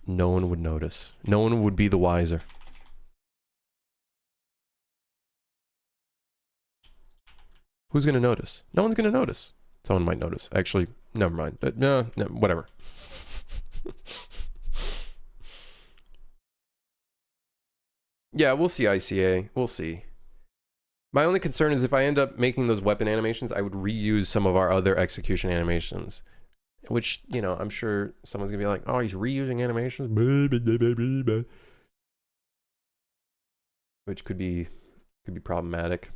No one would notice. No one would be the wiser. Who's going to notice? No one's going to notice. Someone might notice. Actually, never mind. No, whatever. Yeah, we'll see ICA. We'll see. My only concern is if I end up making those weapon animations, I would reuse some of our other execution animations. Which, you know, I'm sure someone's going to be like, oh, he's reusing animations. Which could be problematic.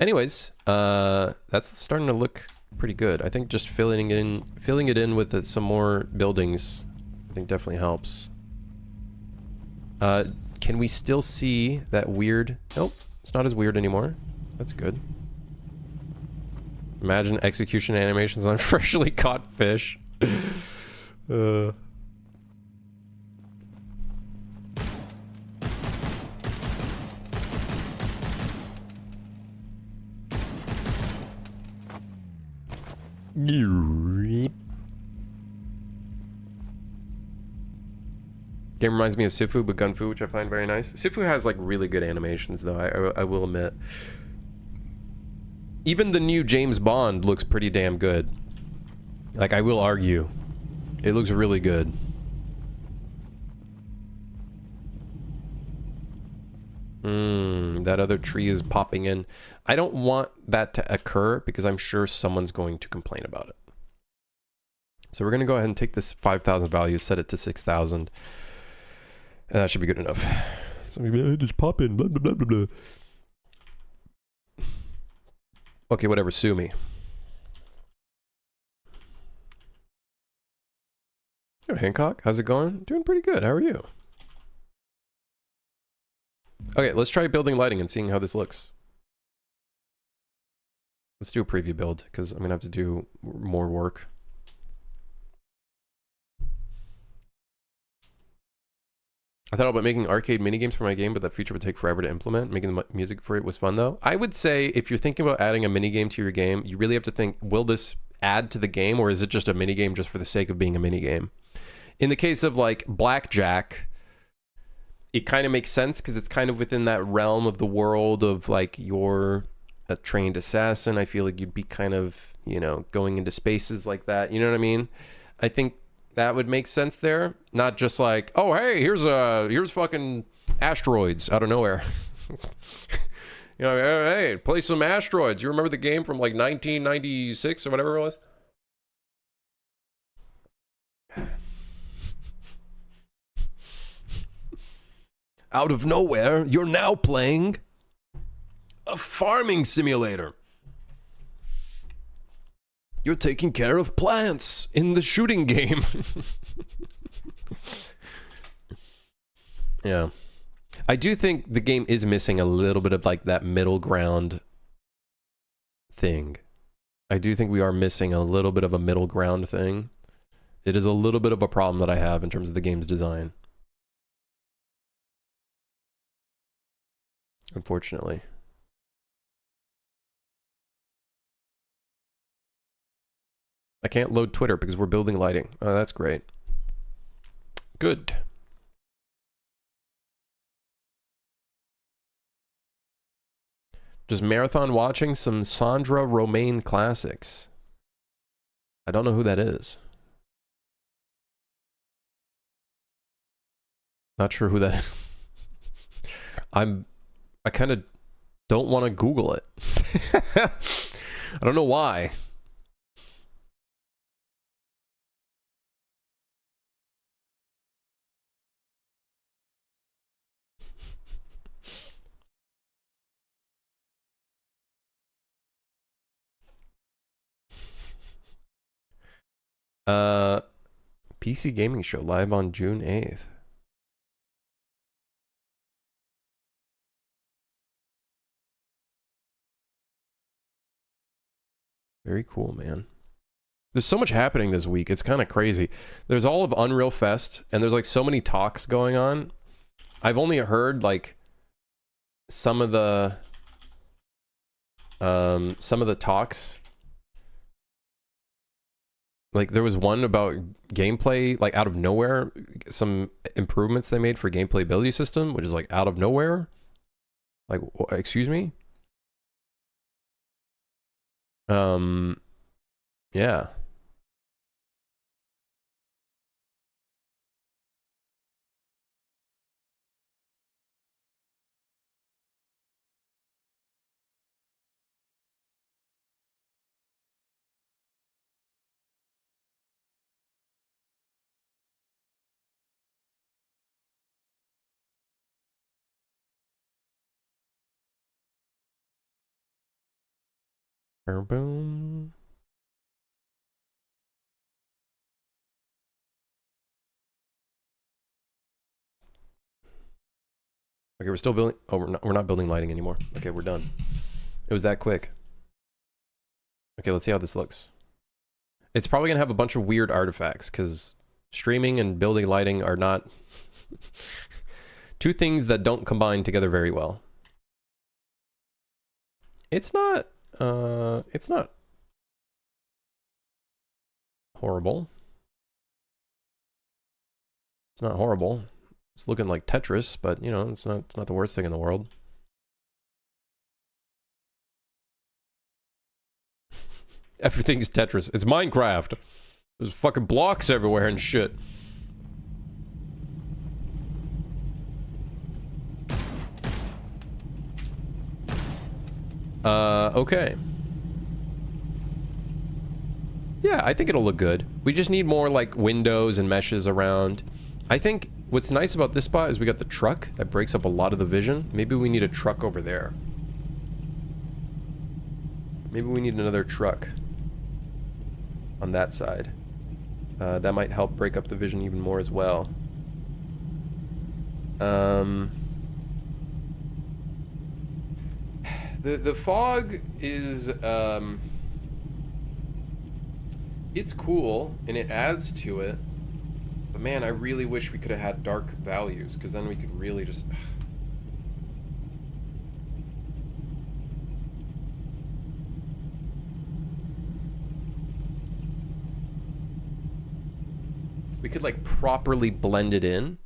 Anyways, that's starting to look pretty good. I think just filling it in with some more buildings, I think definitely helps. Can we still see that weird? Nope, it's not as weird anymore. That's good. Imagine execution animations on freshly caught fish. Game reminds me of Sifu, but Gunfu, which I find very nice. Sifu has like really good animations, though. I will admit. Even the new James Bond looks pretty damn good. Like, I will argue, it looks really good. That other tree is popping in. I don't want that to occur because I'm sure someone's going to complain about it. So we're going to go ahead and take this 5,000 value, set it to 6,000. And that should be good enough. So maybe just pop in, blah, blah, blah, blah, blah. Okay, whatever, sue me. Yo, Hancock, how's it going? Doing pretty good, how are you? Okay, let's try building lighting and seeing how this looks. Let's do a preview build, because I'm going to have to do more work. I thought about making arcade minigames for my game, but that feature would take forever to implement. Making the music for it was fun, though. I would say, if you're thinking about adding a minigame to your game, you really have to think, will this add to the game, or is it just a minigame just for the sake of being a minigame? In the case of, like, Blackjack, it kind of makes sense, because it's kind of within that realm of the world of, like, you're a trained assassin. I feel like you'd be kind of, you know, going into spaces like that. You know what I mean? I think that would make sense there. Not just like, oh, hey, here's fucking asteroids out of nowhere. You know, hey, play some asteroids. You remember the game from like 1996 or whatever it was? Out of nowhere, you're now playing a farming simulator. You're taking care of plants in the shooting game. Yeah. I do think the game is missing a little bit of like that middle ground thing. I do think we are missing a little bit of a middle ground thing. It is a little bit of a problem that I have in terms of the game's design. Unfortunately. I can't load Twitter because we're building lighting. Oh, that's great. Good. Just marathon watching some Sandra Romaine classics. I don't know who that is. Not sure who that is. I kind of don't want to Google it. I don't know why. PC Gaming Show live on June 8th. Very cool, man. There's so much happening this week. It's kind of crazy. There's all of Unreal Fest, and there's like so many talks going on. I've only heard like some of the talks. Like there was one about gameplay, like out of nowhere, some improvements they made for gameplay ability system, which is like out of nowhere. Like, excuse me? Yeah. Boom. Okay, we're still building. Oh, we're not building lighting anymore. Okay, we're done. It was that quick. Okay, let's see how this looks. It's probably gonna have a bunch of weird artifacts because streaming and building lighting are not two things that don't combine together very well. It's not horrible. It's not horrible. It's looking like Tetris, but you know, it's not the worst thing in the world. Everything's Tetris. It's Minecraft. There's fucking blocks everywhere and shit. Okay. Yeah, I think it'll look good. We just need more like windows and meshes around. I think what's nice about this spot is we got the truck that breaks up a lot of the vision. Maybe we need a truck over there. Maybe we need another truck on that side. That might help break up the vision even more as well. The fog is it's cool and it adds to it, but man, I really wish we could have had dark values, because then we could really just we could like properly blend it in.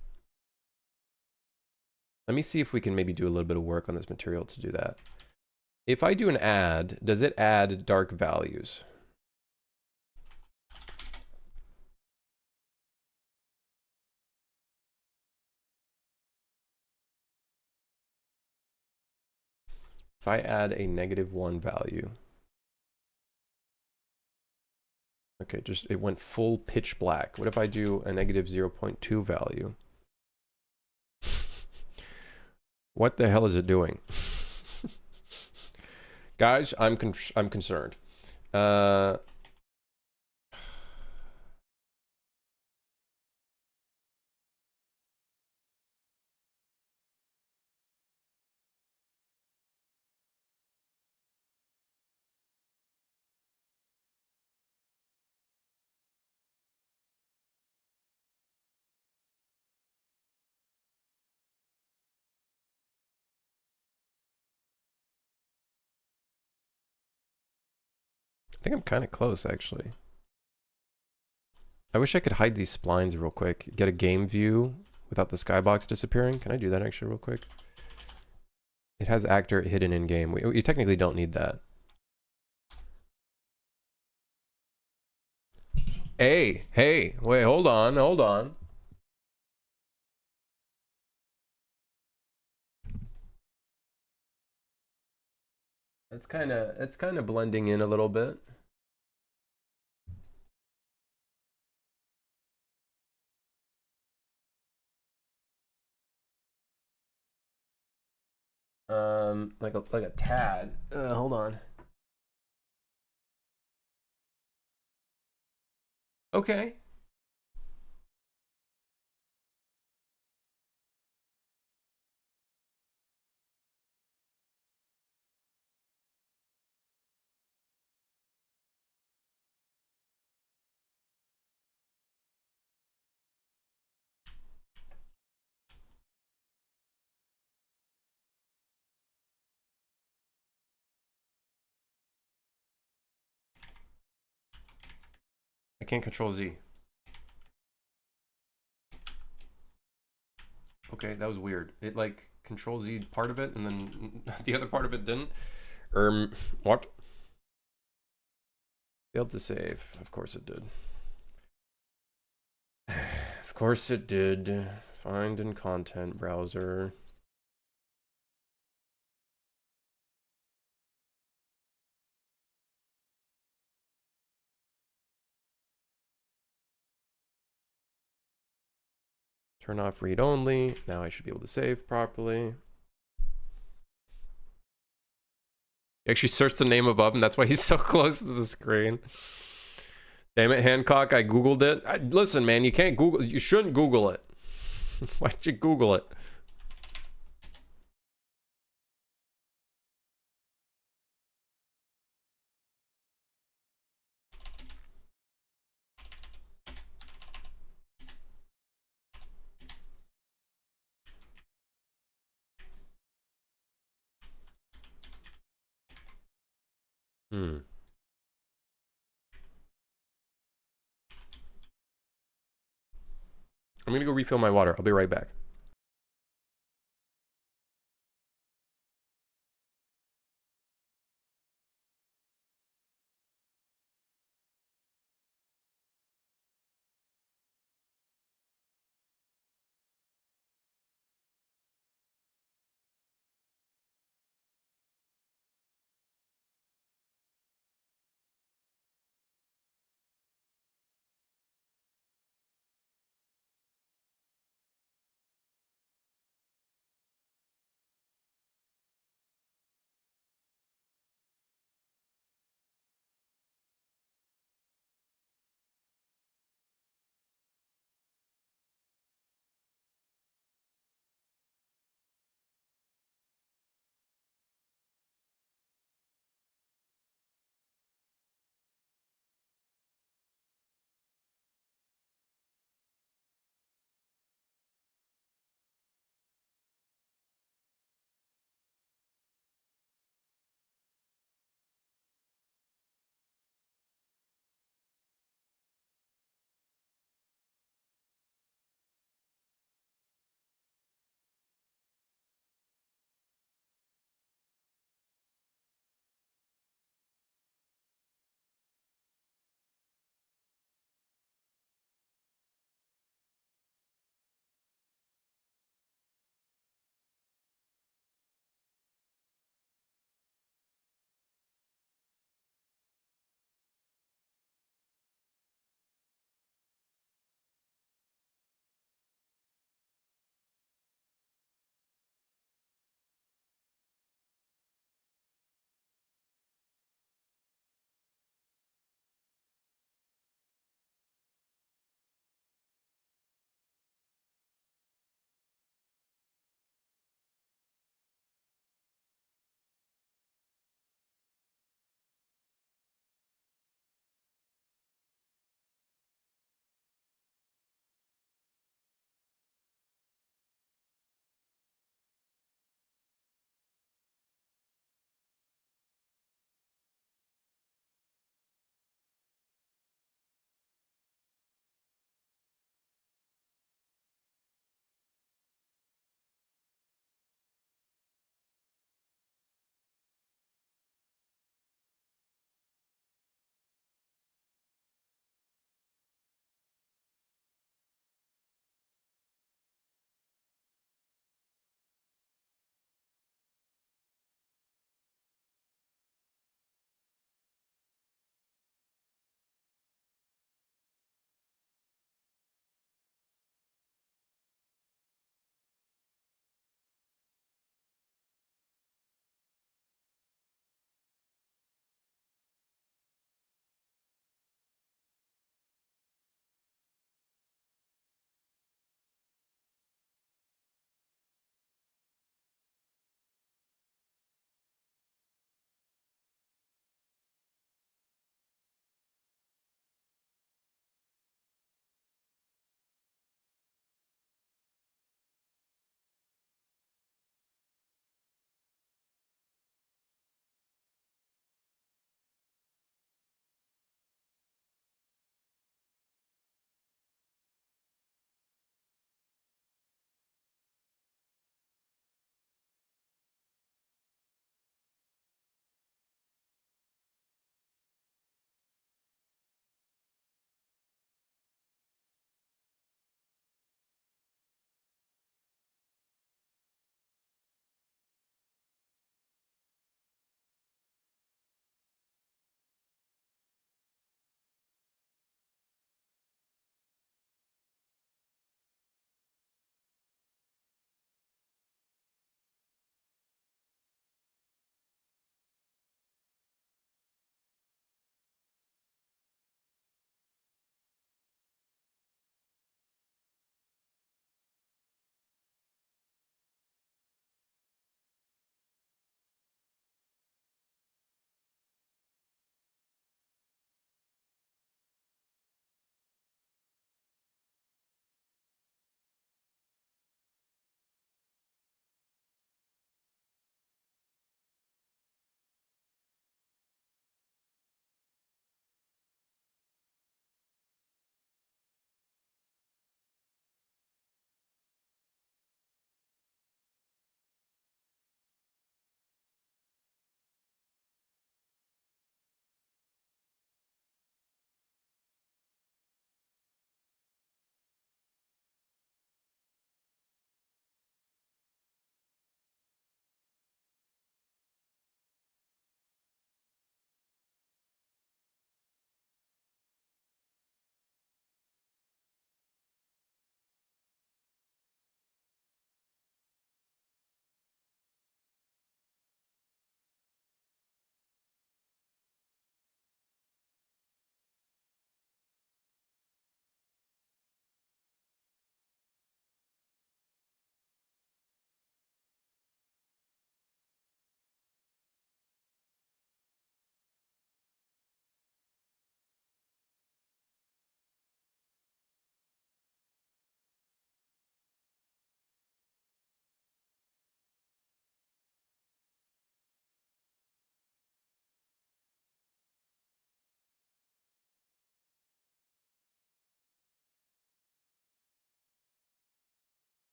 Let me see if we can maybe do a little bit of work on this material to do that. If I do an add, does it add dark values? If I add a -1 value. Okay, just it went full pitch black. What if I do a -0.2 value? What the hell is it doing? Guys, I'm concerned. I think I'm kind of close, actually. I wish I could hide these splines real quick. Get a game view without the skybox disappearing. Can I do that actually real quick? It has actor hidden in game. We technically don't need that. Hey, wait, hold on. It's kind of blending in a little bit. Like a tad. Hold on. Okay. I can't control Z. Okay, that was weird. It like control Z part of it and then the other part of it didn't. What? Failed to save. Of course it did. Of course it did. Find in content browser. Turn off read only. Now I should be able to save properly. He actually searched the name above and that's why he's so close to the screen. Damn it, Hancock, I Googled it. Listen, man, you can't Google, you shouldn't Google it. Why'd you Google it? I'm gonna go refill my water. I'll be right back.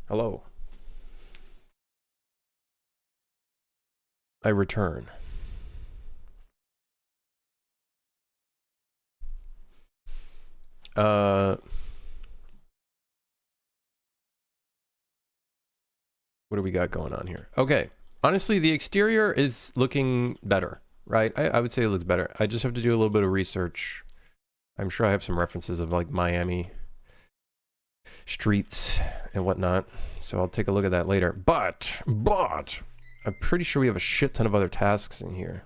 Hello. I return. What do we got going on here? Okay. Honestly, the exterior is looking better, right? I would say it looks better. I just have to do a little bit of research. I'm sure I have some references of like Miami streets and whatnot. So I'll take a look at that later. But I'm pretty sure we have a shit ton of other tasks in here.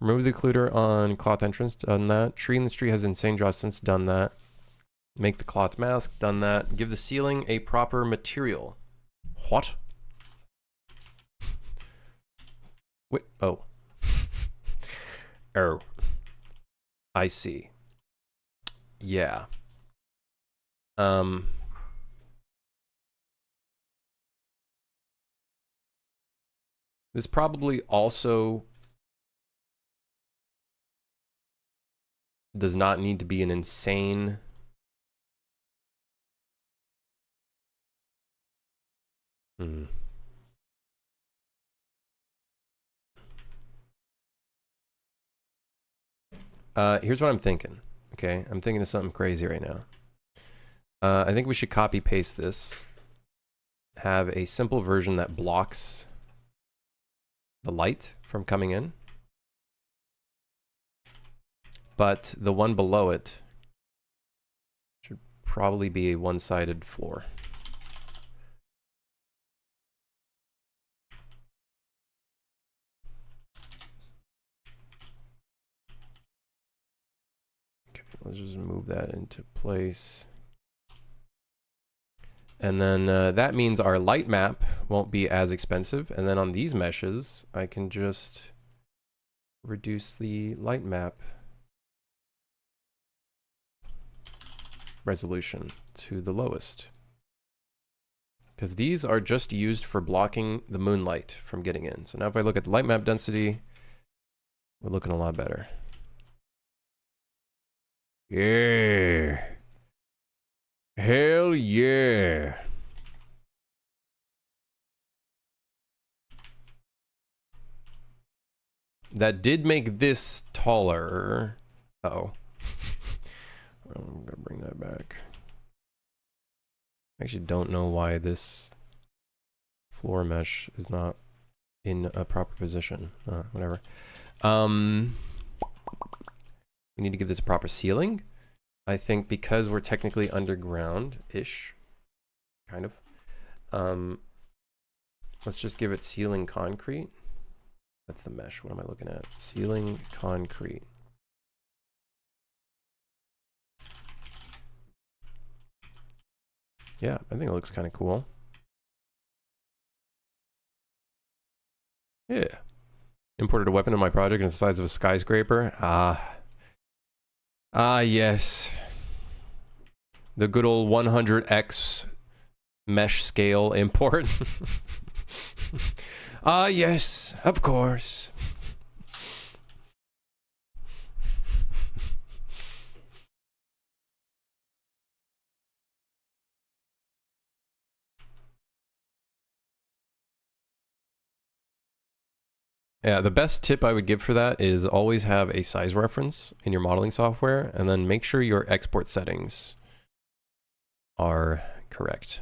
Remove the occluder on cloth entrance, done that. Tree in the street has insane draw distance, done that. Make the cloth mask, done that. Give the ceiling a proper material. What? Wait, oh. Oh. I see. Yeah. This probably also does not need to be an insane here's what I'm thinking. Okay, I'm thinking of something crazy right now. I think we should copy paste this. Have a simple version that blocks the light from coming in. But the one below it should probably be a one-sided floor. Okay, let's just move that into place. And then that means our light map won't be as expensive. And then on these meshes, I can just reduce the light map resolution to the lowest. Because these are just used for blocking the moonlight from getting in. So now if I look at the light map density, we're looking a lot better. Yeah. Hell yeah. That did make this taller. Uh-oh. I'm gonna bring that back. I actually don't know why this floor mesh is not in a proper position. Whatever. We need to give this a proper ceiling. I think because we're technically underground-ish, kind of. Let's just give it ceiling concrete. That's the mesh. What am I looking at? Ceiling concrete. Yeah, I think it looks kind of cool. Yeah. Imported a weapon in my project in the size of a skyscraper. Yes. The good old 100x mesh scale import. Yes, of course. Yeah, the best tip I would give for that is always have a size reference in your modeling software, and then make sure your export settings are correct.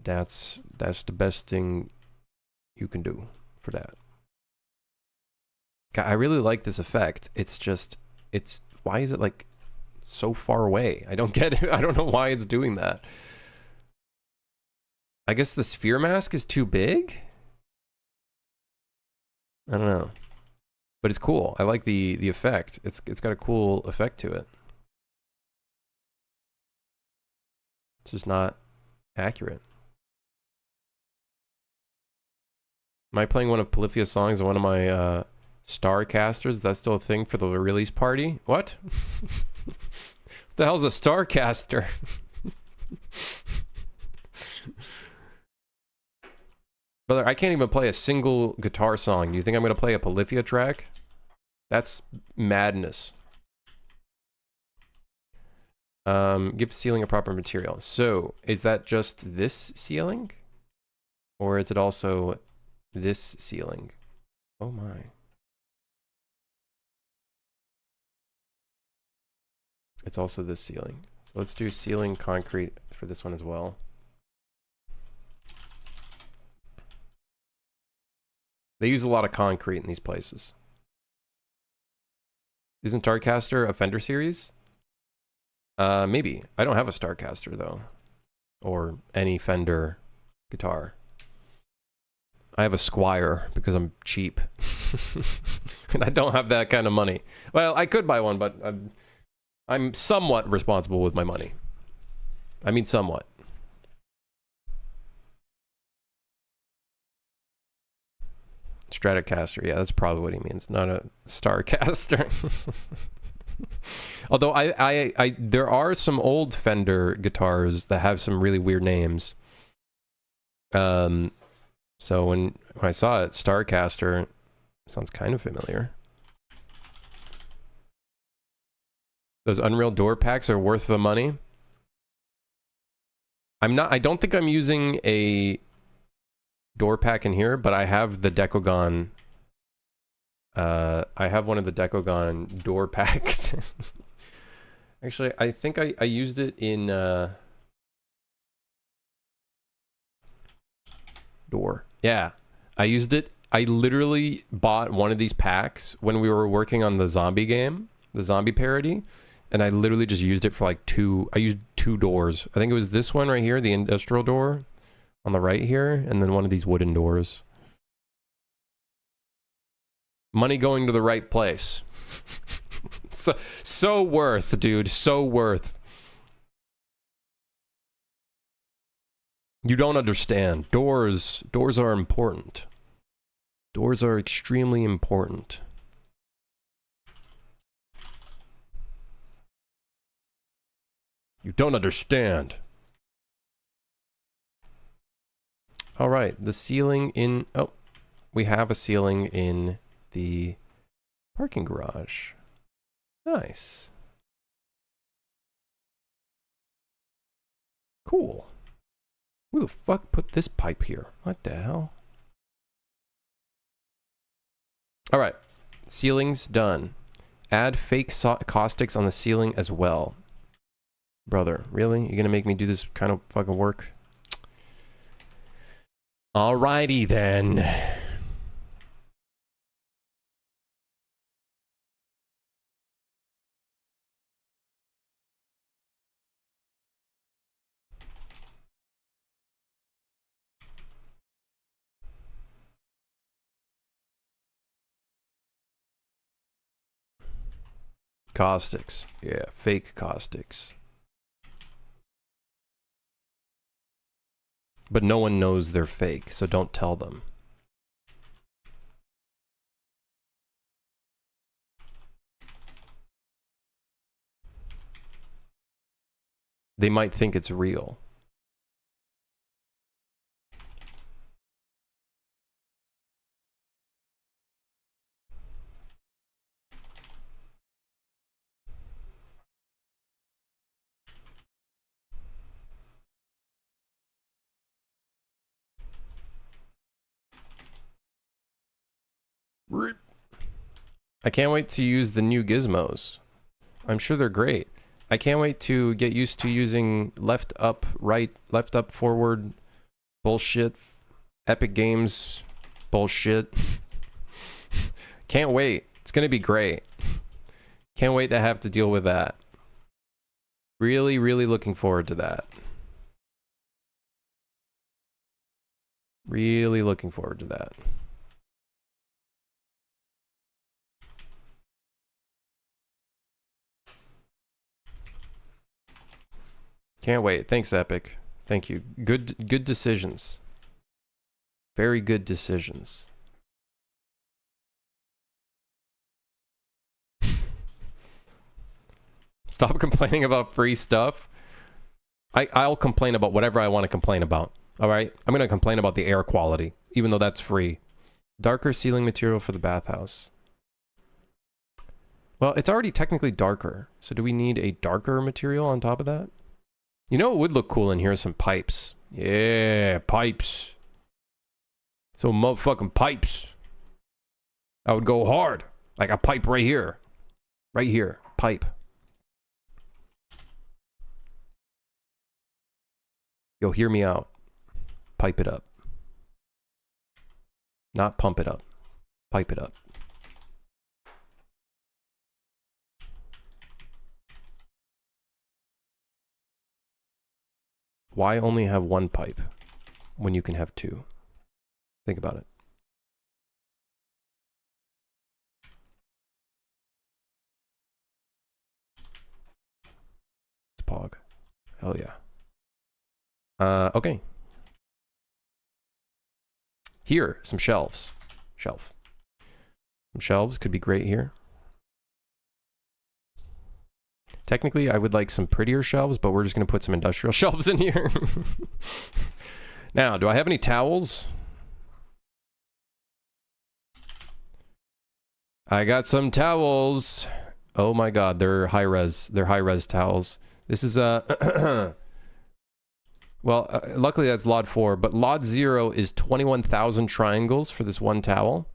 That's the best thing you can do for that. God, I really like this effect. It's just, why is it like so far away? I don't get it. I don't know why it's doing that. I guess the sphere mask is too big? I don't know. But it's cool. I like the effect. It's got a cool effect to it. It's just not accurate. Am I playing one of Polyphia's songs on one of my Starcasters? That's still a thing for the release party? What? What the hell's a Starcaster? Brother, I can't even play a single guitar song. Do you think I'm going to play a Polyphia track? That's madness. Give ceiling a proper material. So, is that just this ceiling? Or is it also this ceiling? Oh my. It's also this ceiling. So let's do ceiling concrete for this one as well. They use a lot of concrete in these places. Isn't Starcaster a Fender series? Maybe. I don't have a Starcaster though. Or any Fender guitar. I have a Squier because I'm cheap. And I don't have that kind of money. Well, I could buy one, but I'm somewhat responsible with my money. I mean, somewhat. Stratocaster, yeah, that's probably what he means. Not a Starcaster. Although there are some old Fender guitars that have some really weird names. So when I saw it, Starcaster sounds kind of familiar. Those Unreal door packs are worth the money. I don't think I'm using a door pack in here, but I have the Dekogon. I have one of the Dekogon door packs. Actually, I think I used it in door. Yeah, I used it. I literally bought one of these packs when we were working on the zombie game, the zombie parody, and I literally just used it for like I used 2 doors. I think it was this one right here, the industrial door on the right here, and then one of these wooden doors. Money going to the right place. So worth, dude. So worth. You don't understand. Doors are important. Doors are extremely important. You don't understand. All right, the ceiling in... Oh, we have a ceiling in the parking garage. Nice. Cool. Who the fuck put this pipe here? What the hell? All right, ceiling's done. Add fake caustics on the ceiling as well. Brother, really? You're gonna make me do this kind of fucking work? Alrighty then. Caustics. Yeah, fake caustics. But no one knows they're fake, so don't tell them. They might think it's real. I can't wait to use the new gizmos. I'm sure they're great. I can't wait to get used to using left up, right, left up, forward bullshit, Epic Games bullshit. Can't wait. It's gonna be great. Can't wait to have to deal with that. Really, really looking forward to that. Really looking forward to that. Can't wait. Thanks, Epic. Thank you. Good decisions. Very good decisions. Stop complaining about free stuff. I'll complain about whatever I want to complain about. All right? I'm going to complain about the air quality, even though that's free. Darker ceiling material for the bathhouse. Well, it's already technically darker. So do we need a darker material on top of that? You know what would look cool in here? Some pipes. Yeah, pipes. So motherfucking pipes. I would go hard. Like a pipe right here. Right here. Pipe. Yo, hear me out. Pipe it up. Not pump it up. Pipe it up. Why only have one pipe when you can have two? Think about it. It's Pog. Hell yeah. Okay. Here, some shelves. Shelf. Some shelves could be great here. Technically, I would like some prettier shelves, but we're just going to put some industrial shelves in here. Now, do I have any towels? I got some towels. Oh my god, they're high res. They're high res towels. This is a... well, luckily that's LOD 4, but LOD 0 is 21,000 triangles for this one towel.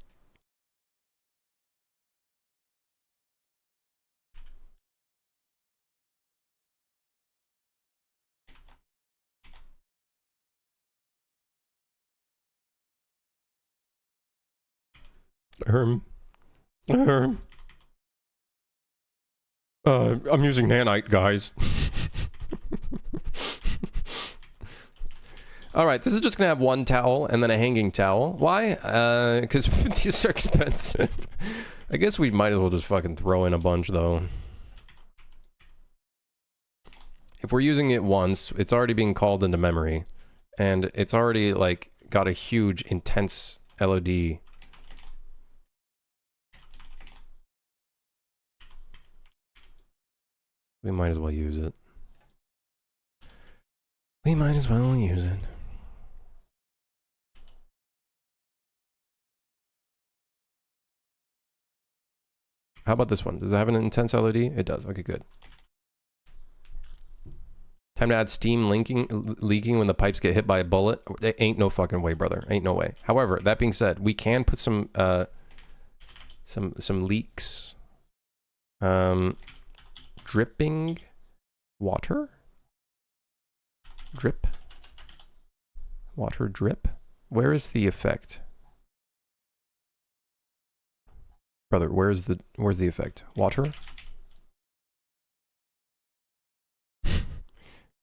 I'm using nanite, guys. All right, this is just gonna have one towel and then a hanging towel. Why? Because these are expensive. I guess we might as well just fucking throw in a bunch, though. If we're using it once, it's already being called into memory. And it's already, like, got a huge, intense LOD. We might as well use it. We might as well use it. How about this one? Does it have an intense LOD? It does. Okay, good. Time to add steam leaking when the pipes get hit by a bullet. There ain't no fucking way, brother. Ain't no way. However, that being said, we can put some leaks. Dripping water? Drip? Water drip? Where is the effect? Brother, where's the effect? Water?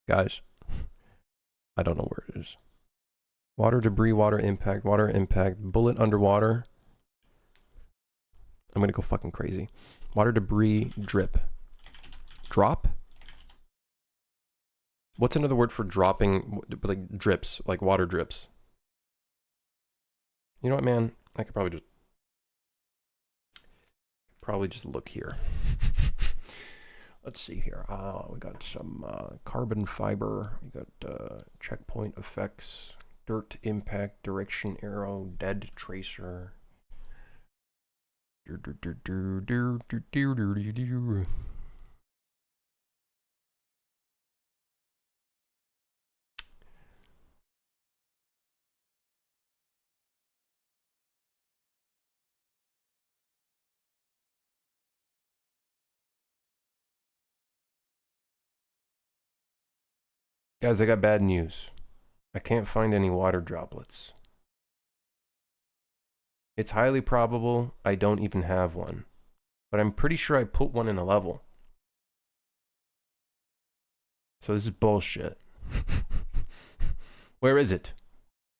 Guys, I don't know where it is. Water debris, water impact, bullet underwater. I'm gonna go fucking crazy. Water debris, drip. Drop? What's another word for dropping, like drips, like water drips? You know what, man? I could probably just look here. Let's see here. We got some carbon fiber. We got checkpoint effects, dirt impact, direction arrow, dead tracer. Guys, I got bad news. I can't find any water droplets. It's highly probable I don't even have one, but I'm pretty sure I put one in a level. So this is bullshit. Where is it?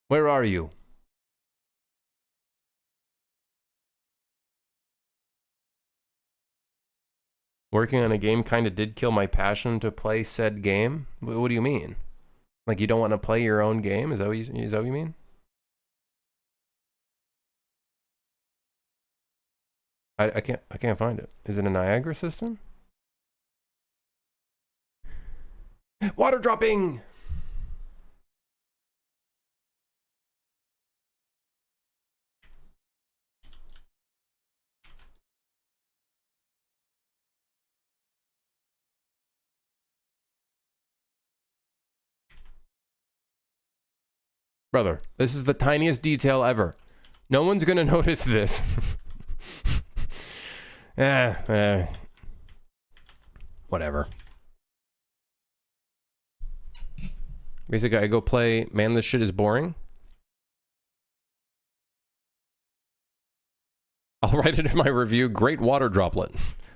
Where are you? Working on a game kind of did kill my passion to play said game? What do you mean? Like you don't want to play your own game? Is that what you mean? I can't find it. Is it a Niagara system? Water dropping! Brother, this is the tiniest detail ever. No one's gonna notice this. Whatever. Basically, I go play, man, this shit is boring. I'll write it in my review. Great water droplet.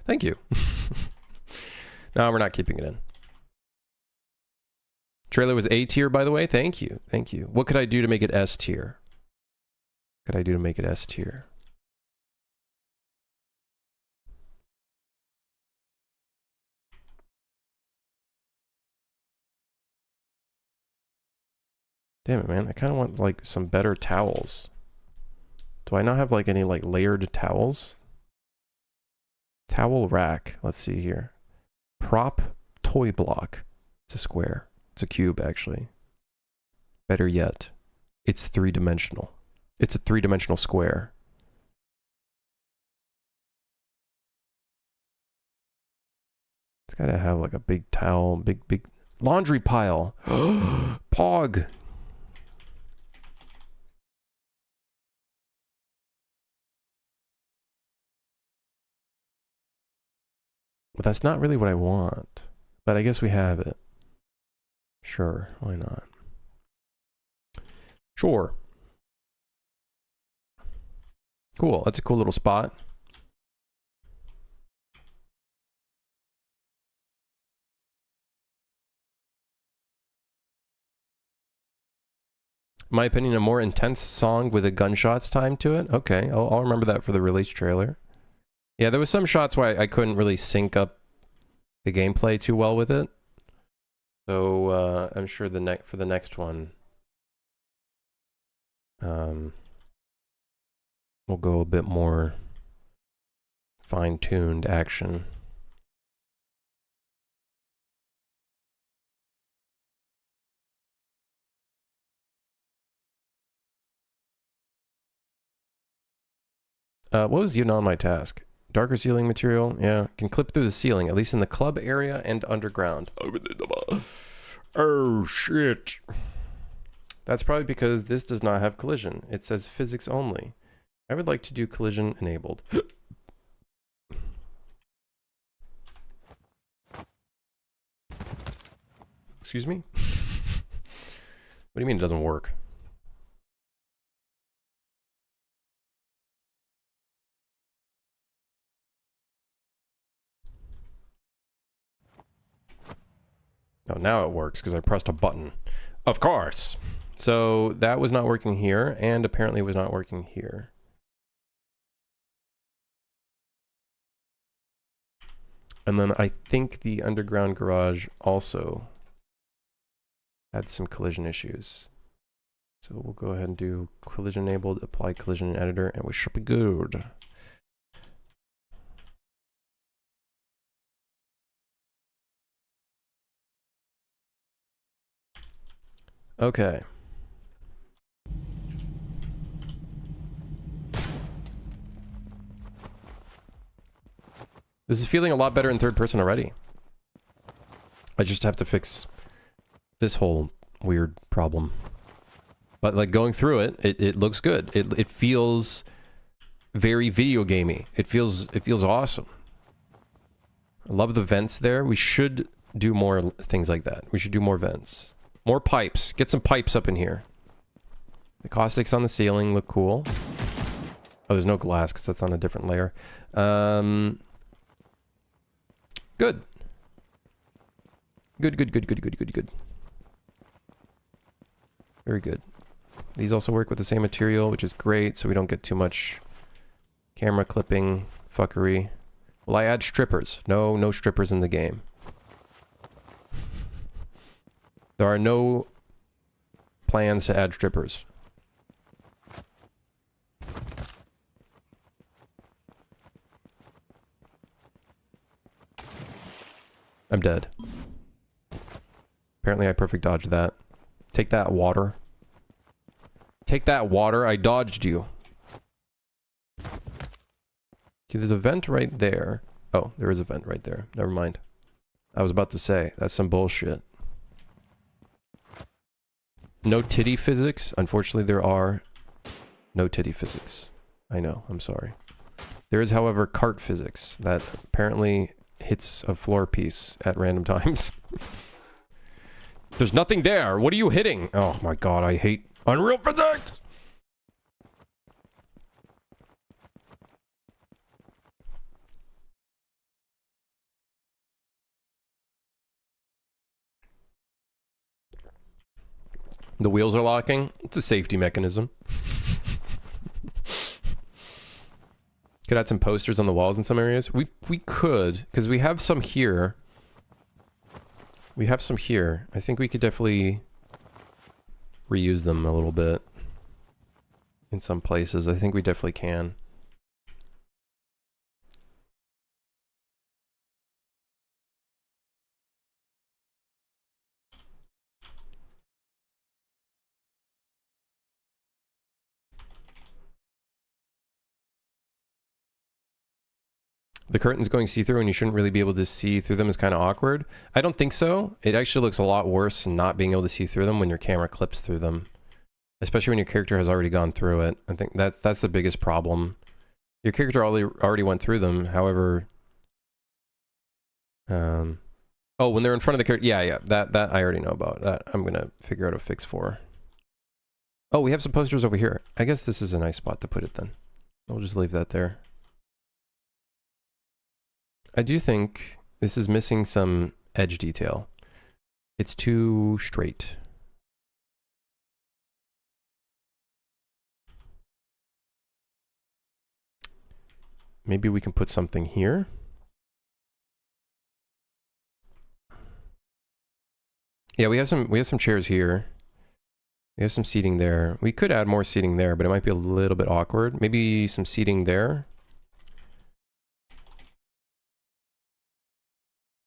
Thank you. No, we're not keeping it in. Trailer was A tier, by the way. Thank you. Thank you. What could I do to make it S tier? What could I do to make it S tier? Damn it, man. I kind of want, like, some better towels. Do I not have, like, any, like, layered towels? Towel rack. Let's see here. Prop toy block. It's a square. It's a cube, actually. Better yet, it's three-dimensional. It's a three-dimensional square. It's gotta have, like, a big towel, big laundry pile. Pog. But that's not really what I want. But I guess we have it. Sure, why not? Sure. Cool, that's a cool little spot. In my opinion, a more intense song with a gunshots time to it. Okay, I'll remember that for the release trailer. Yeah, there was some shots where I couldn't really sync up the gameplay too well with it. So I'm sure for the next one, we'll go a bit more fine-tuned action. What was Yun on my task? Darker ceiling material, yeah. Can clip through the ceiling, at least in the club area and underground. Oh, shit. That's probably because this does not have collision. It says physics only. I would like to do collision enabled. Excuse me? What do you mean it doesn't work? Oh, now it works because I pressed a button. Of course. So that was not working here, and apparently was not working here. And then I think the underground garage also had some collision issues. So we'll go ahead and do collision enabled, apply collision editor, and we should be good. Okay. This is feeling a lot better in third person already. I just have to fix this whole weird problem. But like going through it, it looks good. It feels very video gamey. It feels awesome. I love the vents there. We should do more things like that. We should do more vents. More pipes. Get some pipes up in here. The caustics on the ceiling look cool. Oh, there's no glass because that's on a different layer. Good. Good. Very good. These also work with the same material, which is great, so we don't get too much camera clipping fuckery. Will I add strippers? No strippers in the game. There are no plans to add strippers. I'm dead. Apparently I perfect dodged that. Take that, water. Take that, water. I dodged you. Okay, there's a vent right there. Oh, there is a vent right there. Never mind. I was about to say, that's some bullshit. No titty physics. Unfortunately, there are no titty physics. I know, I'm sorry. There is, however, cart physics that apparently hits a floor piece at random times. There's nothing there. What are you hitting? Oh my god, I hate Unreal Physics! The wheels are locking. It's a safety mechanism. Could add some posters on the walls in some areas. We could, because we have some here. We have some here. I think we could definitely reuse them a little bit in some places. I think we definitely can. The curtains going see-through and you shouldn't really be able to see through them is kind of awkward. I don't think so. It actually looks a lot worse not being able to see through them when your camera clips through them. Especially when your character has already gone through it. I think that's the biggest problem. Your character already went through them, however... oh, when they're in front of the character... Yeah, that I already know about. That I'm gonna figure out a fix for. Oh, we have some posters over here. I guess this is a nice spot to put it then. I'll just leave that there. I do think this is missing some edge detail. It's too straight. Maybe we can put something here. Yeah, we have some chairs here. We have some seating there. We could add more seating there, but it might be a little bit awkward. Maybe some seating there.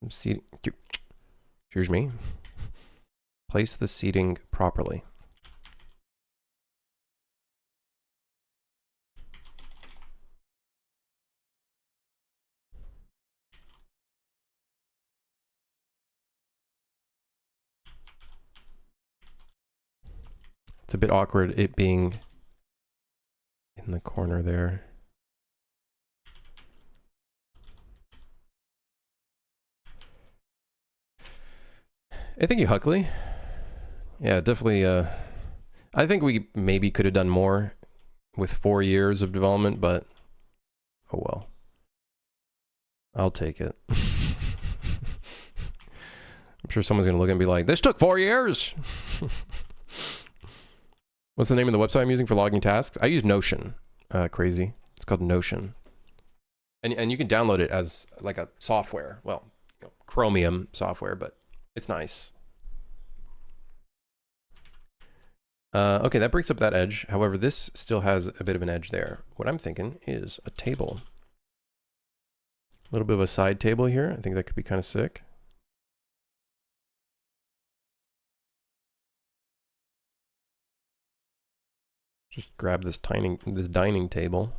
Seating. Excuse me. Place the seating properly. It's a bit awkward it being in the corner there. I think you Huckley. Yeah, definitely. I think we maybe could have done more with 4 years of development, but oh well. I'll take it. I'm sure someone's gonna look and be like, "This took 4 years." What's the name of the website I'm using for logging tasks? I use Notion. Crazy. It's called Notion. And you can download it as like a software. Well, you know, Chromium software, but it's nice. Okay, that breaks up that edge. However, this still has a bit of an edge there. What I'm thinking is a table. A little bit of a side table here. I think that could be kind of sick. Just grab this dining table.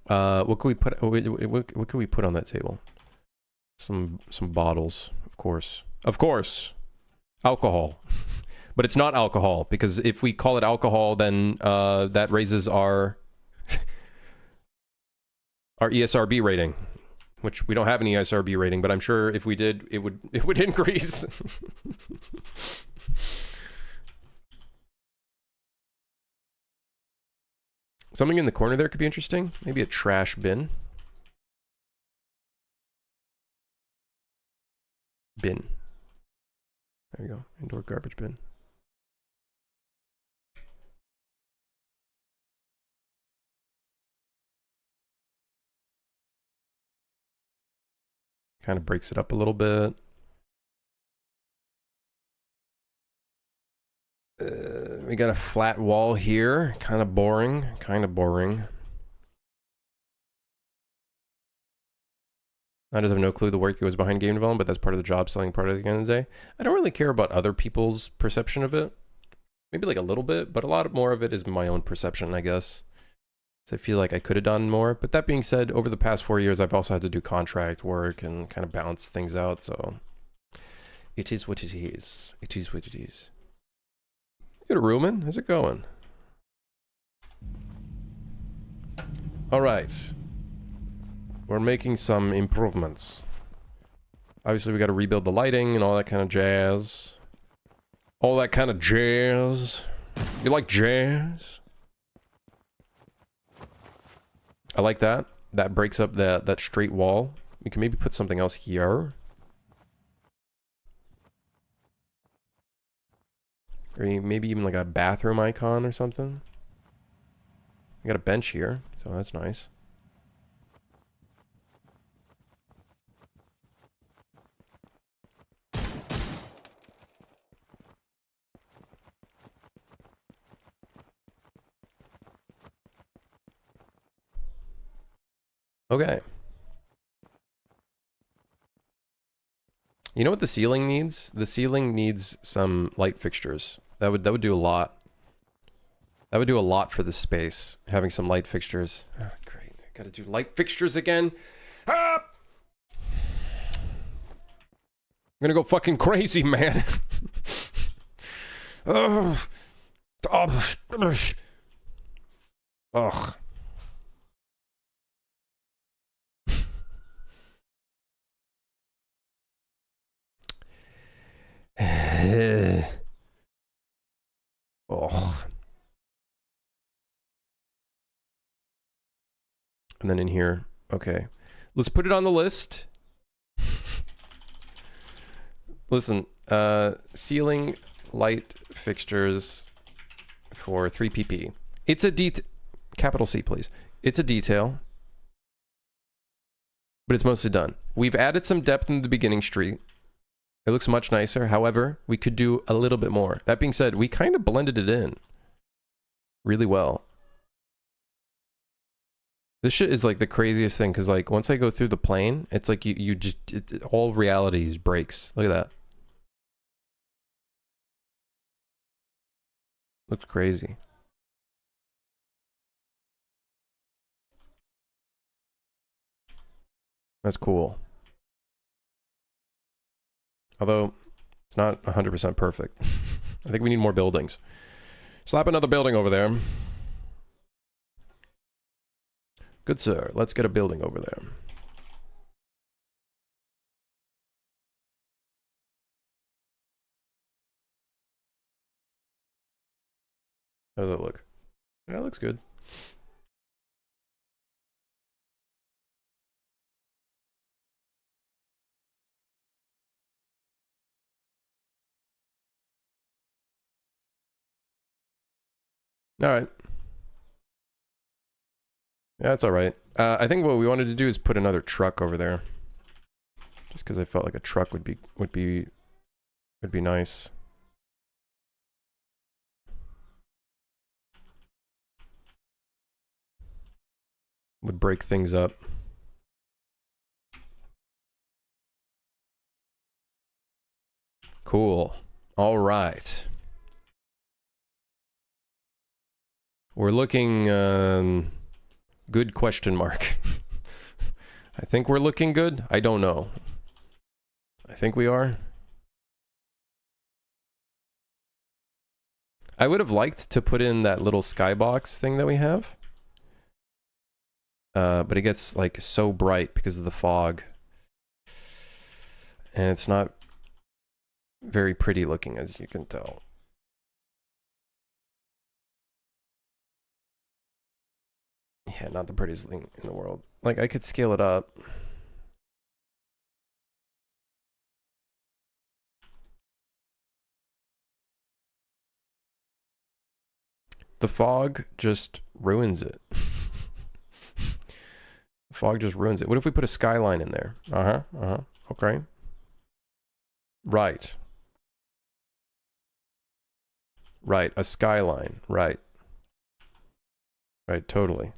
What could we put? What could we put on that table? Some bottles, of course. Of course, alcohol. But it's not alcohol, because if we call it alcohol, then that raises our our ESRB rating, which we don't have any ESRB rating, but I'm sure if we did, it would increase. Something in the corner there could be interesting. Maybe a trash bin. Bin. There you go. Indoor garbage bin. Kind of breaks it up a little bit. We got a flat wall here. Kind of boring. Kind of boring. I just have no clue the work that goes behind game development, but that's part of the job, selling part at the end of the day. I don't really care about other people's perception of it. Maybe like a little bit, but a lot more of it is my own perception, I guess. So I feel like I could have done more. But that being said, over the past 4 years, I've also had to do contract work and kind of balance things out. So it is what it is. It is what it is. Good, Rumen. How's it going? All right. We're making some improvements. Obviously, we got to rebuild the lighting and all that kind of jazz. All that kind of jazz. You like jazz? I like that. That breaks up that straight wall. We can maybe put something else here. Or maybe even like a bathroom icon or something. We got a bench here, so that's nice. Okay. You know what the ceiling needs? The ceiling needs some light fixtures. That would do a lot. That would do a lot for this space, having some light fixtures. Oh, great. I gotta do light fixtures again. Ah! I'm gonna go fucking crazy, man. Ugh. Ugh. Oh. And then in here, okay. Let's put it on the list. Listen, ceiling light fixtures for 3PP. It's a capital C, please. It's a detail, but it's mostly done. We've added some depth in the beginning street. It looks much nicer. However, we could do a little bit more. That being said, we kind of blended it in really well. This shit is like the craziest thing, because like once I go through the plane, it's like you just all reality breaks. Look at that. Looks crazy. That's cool. Although it's not 100% perfect. I think we need more buildings. Slap another building over there. Good sir, let's get a building over there. How does that look? Yeah, it looks good. All right. Yeah, that's all right. I think what we wanted to do is put another truck over there, just because I felt like a truck would be nice. Would break things up. Cool. All right. We're looking good question mark. I think we're looking good. I don't know. I think we are. I would have liked to put in that little skybox thing that we have. But it gets like so bright because of the fog. And it's not very pretty looking, as you can tell. Yeah, not the prettiest thing in the world. Like, I could scale it up. The fog just ruins it. The fog just ruins it. What if we put a skyline in there? Okay. Right. Right, a skyline. Right. Right, totally.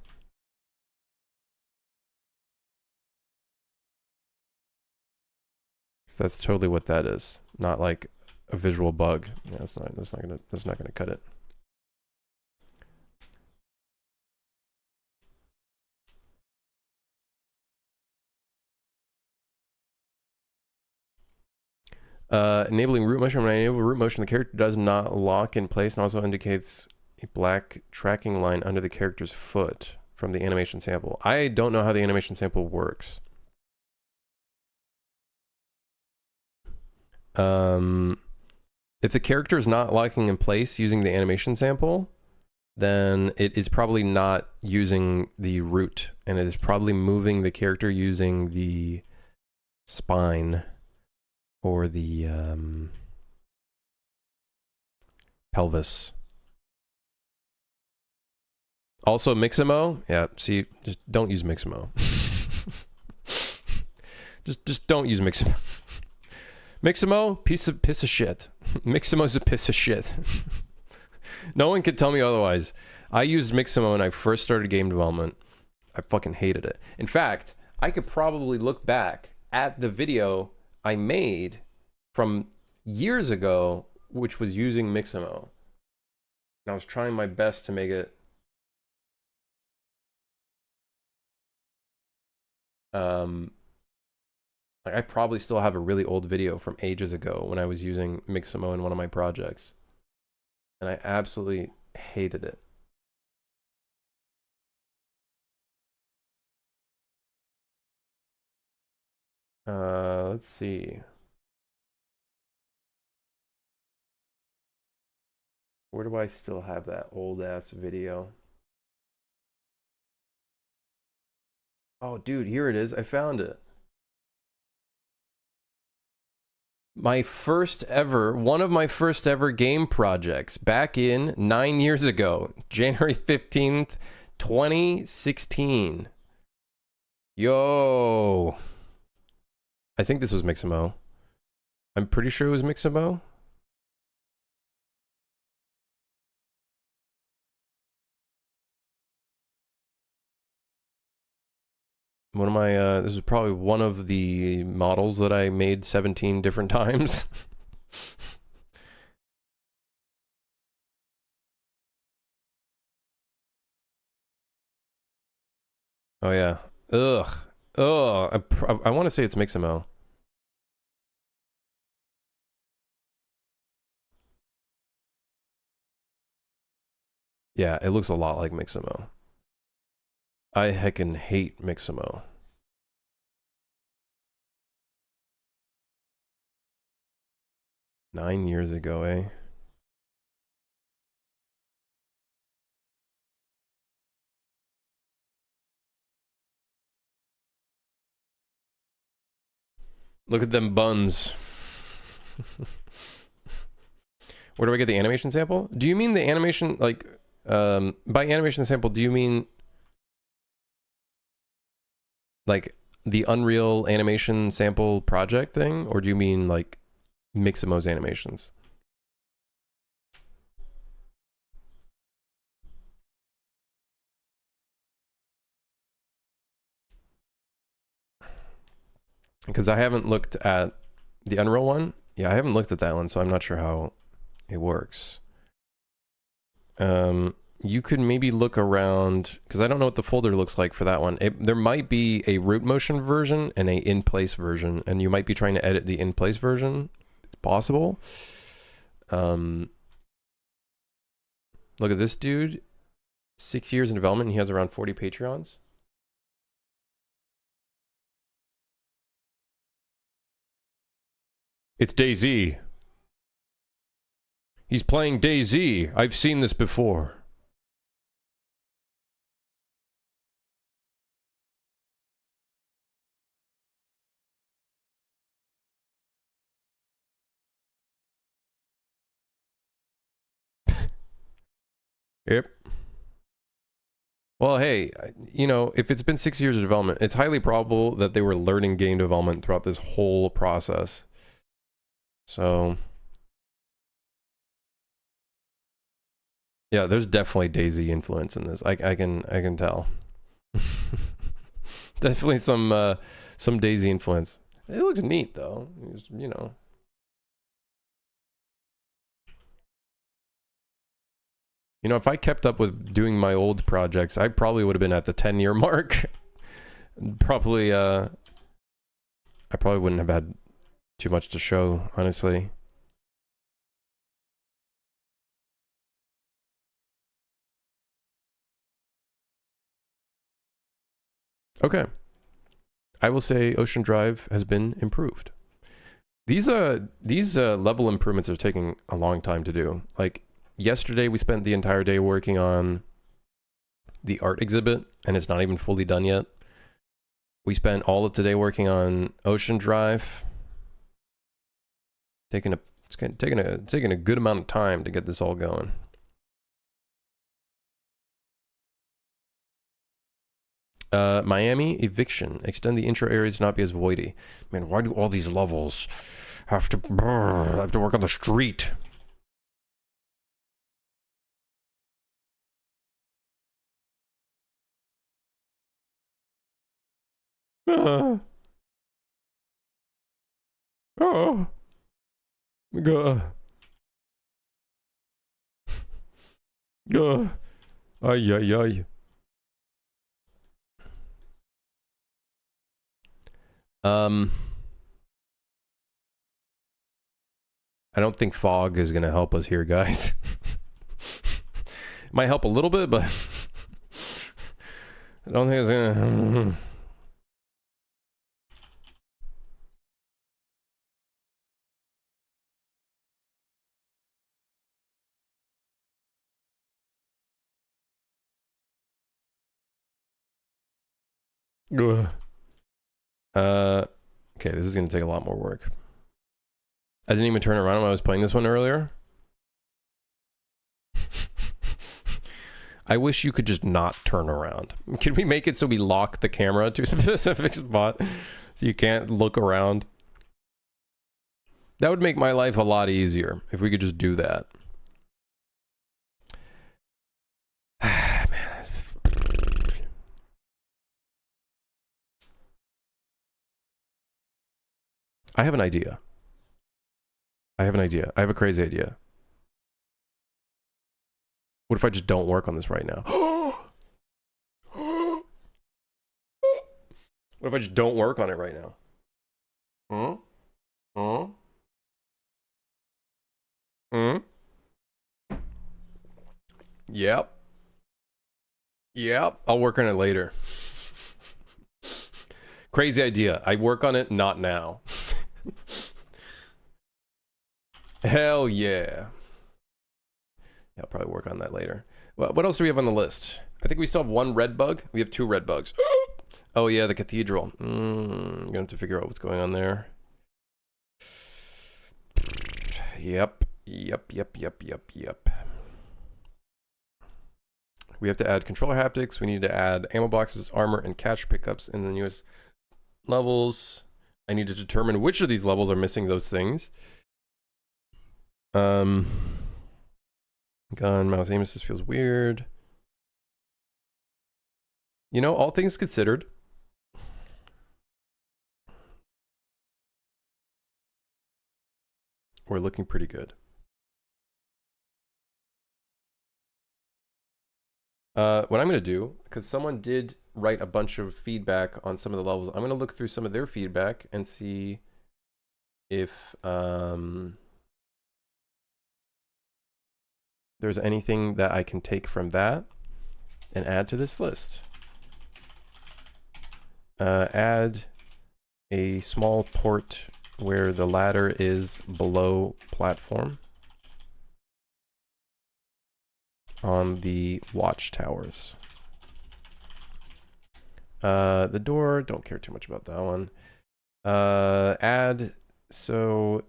That's totally what that is. Not like a visual bug. Yeah, that's not gonna cut it. Enabling root motion. When I enable root motion, the character does not lock in place and also indicates a black tracking line under the character's foot from the animation sample. I don't know how the animation sample works. If the character is not locking in place using the animation sample, then it is probably not using the root, and it is probably moving the character using the spine or the pelvis. Also, Mixamo. Yeah, see, just don't use Mixamo. just don't use Mixamo. Mixamo, piss of shit. Mixamo's a piece of shit. No one can tell me otherwise. I used Mixamo when I first started game development. I fucking hated it. In fact, I could probably look back at the video I made from years ago, which was using Mixamo. And I was trying my best to make it like I probably still have a really old video from ages ago when I was using Mixamo in one of my projects. And I absolutely hated it. Let's see. Where do I still have that old ass video? Oh, dude, here it is. I found it. My first ever, one of my first ever game projects back in 9 years ago, January 15th, 2016. Yo. I think this was Mixamo. I'm pretty sure it was Mixamo. One of my, this is probably one of the models that I made 17 different times. Oh yeah. Ugh. Ugh. I want to say it's Mixamo. Yeah, it looks a lot like Mixamo. I heckin' hate Mixamo. Nine years ago, eh? Look at them buns. Where do I get the animation sample? Do you mean the animation, like, by animation sample, do you mean like the Unreal animation sample project thing? Or do you mean like Mixamo's animations? Because I haven't looked at the Unreal one. Yeah, I haven't looked at that one, so I'm not sure how it works. You could maybe look around, because I don't know what the folder looks like for that one. There might be a root motion version and a in-place version, and you might be trying to edit the in-place version. It's possible. Look at this dude. 6 years in development, and he has around 40 Patreons. It's DayZ. He's playing DayZ. I've seen this before. Yep. Well, hey, you know, if it's been 6 years of development, it's highly probable that they were learning game development throughout this whole process. So, yeah, there's definitely DayZ influence in this. I can tell. Definitely some DayZ influence. It looks neat though, you know. You know, if I kept up with doing my old projects, I probably would have been at the 10-year mark. Probably, I probably wouldn't have had too much to show, honestly. Okay. I will say Ocean Drive has been improved. These level improvements are taking a long time to do. Like yesterday we spent the entire day working on the art exhibit and it's not even fully done yet. We spent all of today working on Ocean Drive. Taking a good amount of time to get this all going. Miami eviction. Extend the intro area to not be as voidy. Man, why do all these levels have to work on the street? Oh. Gah. Gah. Ay, ay, ay. I don't think fog is going to help us here, guys. Might help a little bit, but I don't think it's going to... Okay, this is going to take a lot more work. I didn't even turn around when I was playing this one earlier. I wish you could just not turn around. Can we make it so we lock the camera to a specific spot so you can't look around? That would make my life a lot easier if we could just do that. Man. I have an idea. I have a crazy idea. What if I just don't work on this right now? What if I just don't work on it right now? Yep. Yep. I'll work on it later. Crazy idea. I work on it, not now. Hell yeah. I'll probably work on that later. Well, what else do we have on the list? I think we still have one red bug. We have 2 red bugs. Oh yeah, the cathedral. I'm gonna have to figure out what's going on there. Yep. We have to add controller haptics. We need to add ammo boxes, armor, and cache pickups in the newest levels. I need to determine which of these levels are missing those things. Gun, mouse aim assist feels weird. You know, all things considered, we're looking pretty good. What I'm going to do, because someone did write a bunch of feedback on some of the levels, I'm going to look through some of their feedback and see if there's anything that I can take from that and add to this list. Add a small port where the ladder is below platform on the watchtowers. The door, don't care too much about that one. Add, so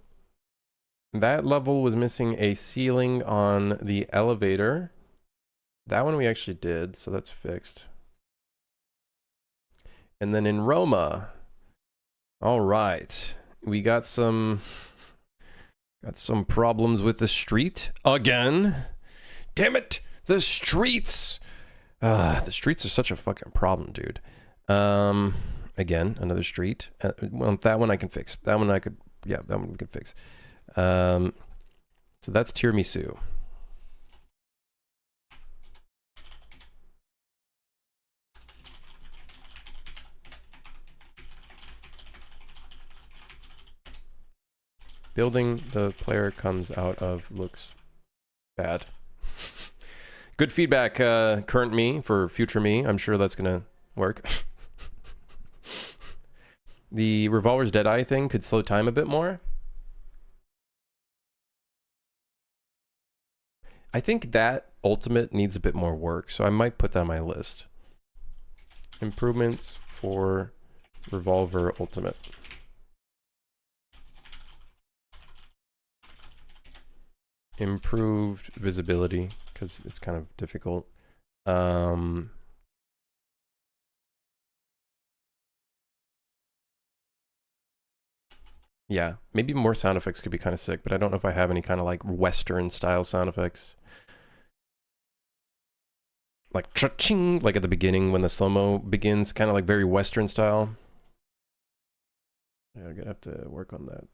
that level was missing a ceiling on the elevator. That one we actually did, so that's fixed. And then in Roma, all right, we got some problems with the street again. Damn it, the streets. The streets are such a fucking problem, dude. Again, another street. Well, that one I can fix. That one I could, yeah, that one we can fix. So that's tiramisu. Building the player comes out of looks bad. Good feedback, current me for future me. I'm sure that's gonna work. The Revolver's Deadeye thing could slow time a bit more. I think that ultimate needs a bit more work, so I might put that on my list. Improvements for Revolver Ultimate. Improved visibility, because it's kind of difficult. Yeah, maybe more sound effects could be kind of sick, but I don't know if I have any kind of like Western style sound effects. Like cha-ching, like at the beginning when the slow-mo begins, kind of like very Western style. Yeah, I'm gonna have to work on that.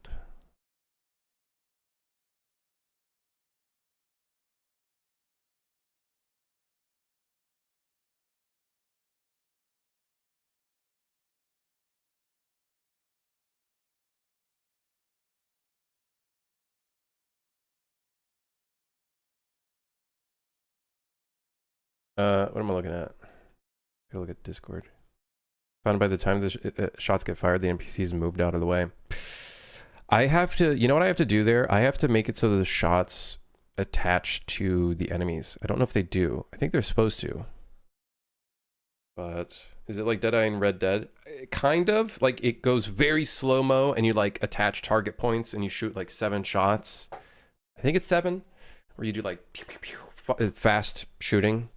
What am I looking at? Go look at Discord. Found by the time the shots get fired, the NPCs moved out of the way. I have to, you know what I have to do there? I have to make it so the shots attach to the enemies. I don't know if they do. I think they're supposed to. But is it like Deadeye and Red Dead? Kind of. Like it goes very slow-mo and you like attach target points and you shoot like 7 shots. I think it's 7. Or you do like fast shooting.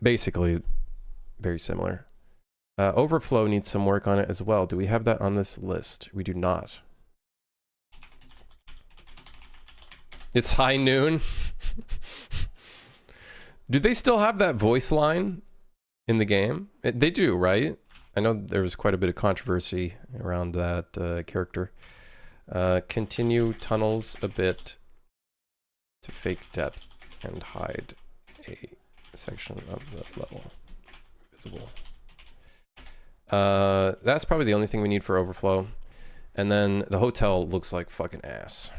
Basically very similar. Overflow needs some work on it as well. Do we have that on this list? We do not. It's high noon. Do they still have that voice line in the game? They do, right? I know there was quite a bit of controversy around that character. Continue tunnels a bit to fake depth and hide a section of the level visible. That's probably the only thing we need for overflow. And then the hotel looks like fucking ass.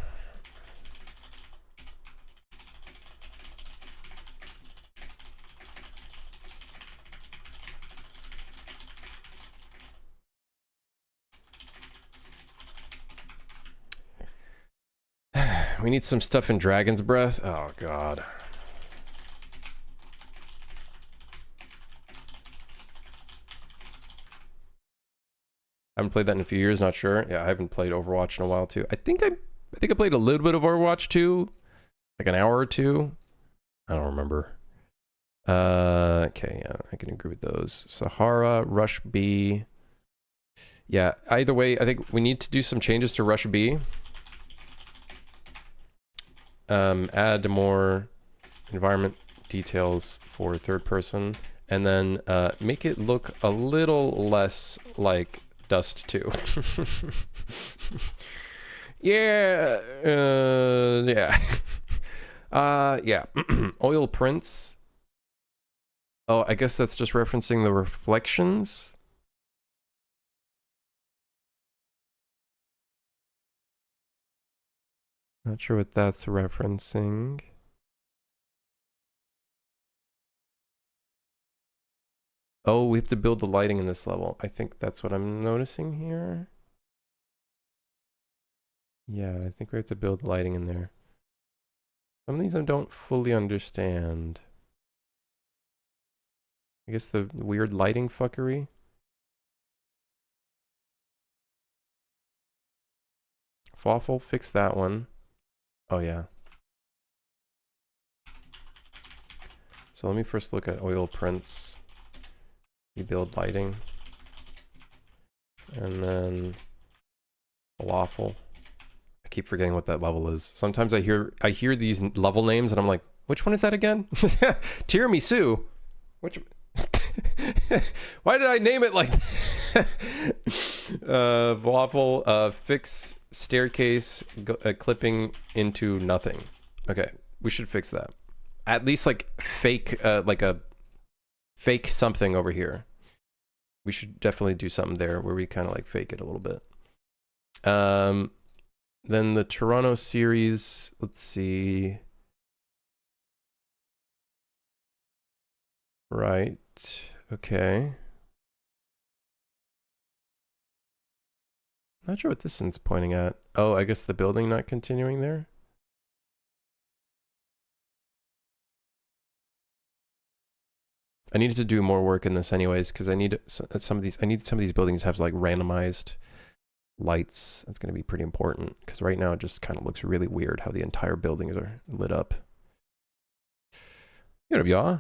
We need some stuff in Dragon's Breath. Oh god. I haven't played that in a few years, not sure. Yeah, I haven't played Overwatch in a while too. I think I played a little bit of Overwatch 2, like an hour or two. I don't remember. Okay, yeah, I can agree with those. Sahara, Rush B. Yeah, either way, I think we need to do some changes to Rush B. Add more environment details for third person, and then make it look a little less like Dust 2. Yeah, yeah. Yeah. Oil prints. Oh, I guess that's just referencing the reflections. Not sure what that's referencing. Oh, we have to build the lighting in this level. I think that's what I'm noticing here. Yeah, I think we have to build lighting in there. Some of these I don't fully understand. I guess the weird lighting fuckery. Fawful, fix that one. Oh yeah. So let me first look at oil prints. You build lighting. And then falafel. I keep forgetting what that level is. Sometimes I hear these level names and I'm like, which one is that again? Tiramisu. Which why did I name it like falafel, fix staircase clipping into nothing. Okay, we should fix that. At least like fake like a fake something over here. We should definitely do something there where we kind of like fake it a little bit. Then the Toronto series, let's see. Right. Okay. Not sure what this one's pointing at. Oh, I guess the building not continuing there. I needed to do more work in this anyways, because I need some of these buildings to have like randomized lights. That's going to be pretty important, because right now it just kind of looks really weird how the entire buildings are lit up. Yeah.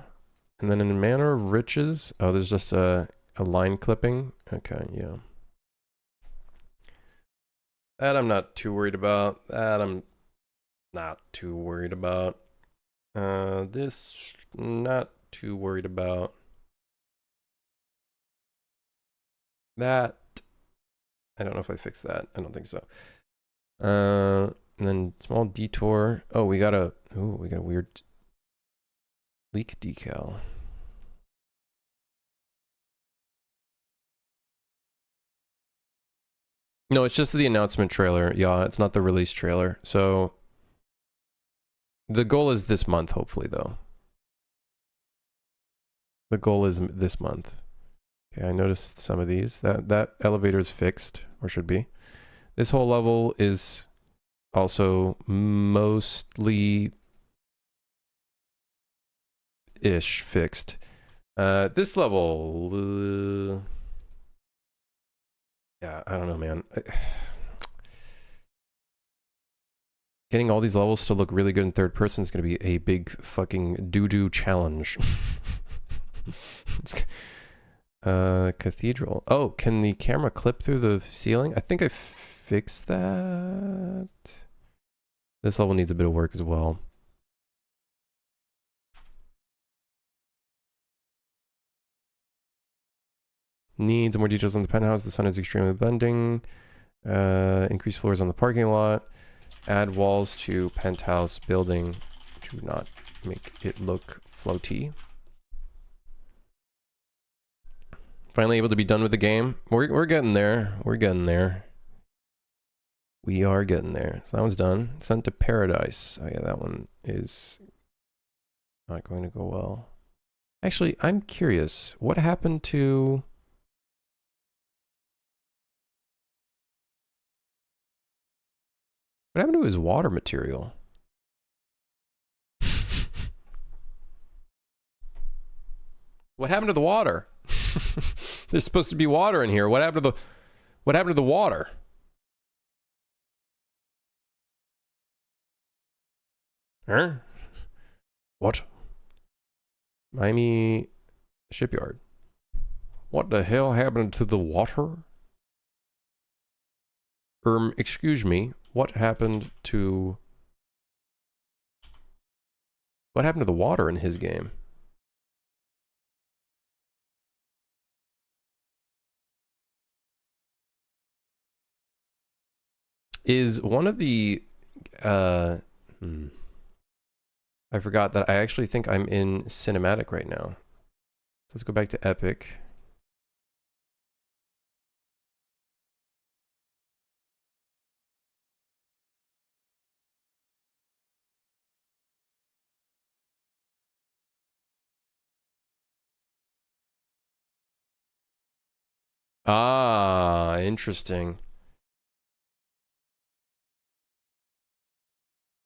And then in Manor of Riches, oh, there's just a line clipping. Okay, yeah. That I'm not too worried about. That I'm not too worried about. This, not too worried about. That, I don't know if I fixed that. I don't think so. And then small detour. Oh, we got a weird leak decal. No, it's just the announcement trailer. Yeah, it's not the release trailer. So the goal is this month, hopefully, though. The goal is this month. Okay, I noticed some of these. That elevator is fixed, or should be. This whole level is also mostly ish fixed. This level, yeah, I don't know, man. Getting all these levels to look really good in third person is going to be a big fucking doo-doo challenge. Cathedral. Oh, can the camera clip through the ceiling? I think I fixed that. This level needs a bit of work as well. Needs more details on the penthouse. The sun is extremely blending. Increase floors on the parking lot. Add walls to penthouse building to not make it look floaty. Finally able to be done with the game. We're getting there. We're getting there. We are getting there. So that one's done. Sent to Paradise. Oh yeah, that one is not going to go well. Actually, I'm curious. What happened to... What happened to his water material? What happened to the water? There's supposed to be water in here. What happened to the water? Huh? What? Miami shipyard. What the hell happened to the water? Excuse me. What happened to the water in his game? Is one of the I forgot that I actually think I'm in cinematic right now. So let's go back to Epic. Ah, interesting.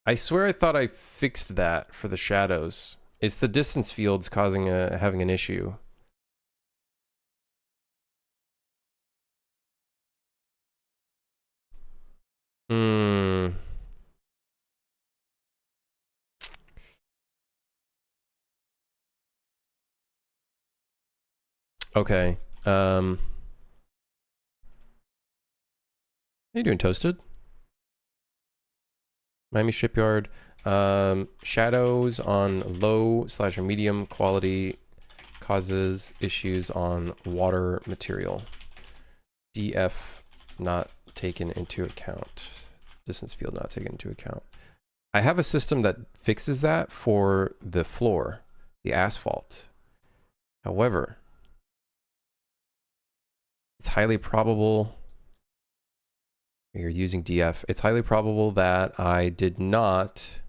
I swear I thought I fixed that for the shadows. It's the distance fields causing having an issue. Hmm. Okay. How you doing, Toasted? Miami Shipyard. Shadows on low/medium quality causes issues on water material. DF not taken into account. Distance field not taken into account. I have a system that fixes that for the floor, the asphalt. However, it's highly probable You're using DF. It's highly probable that I did not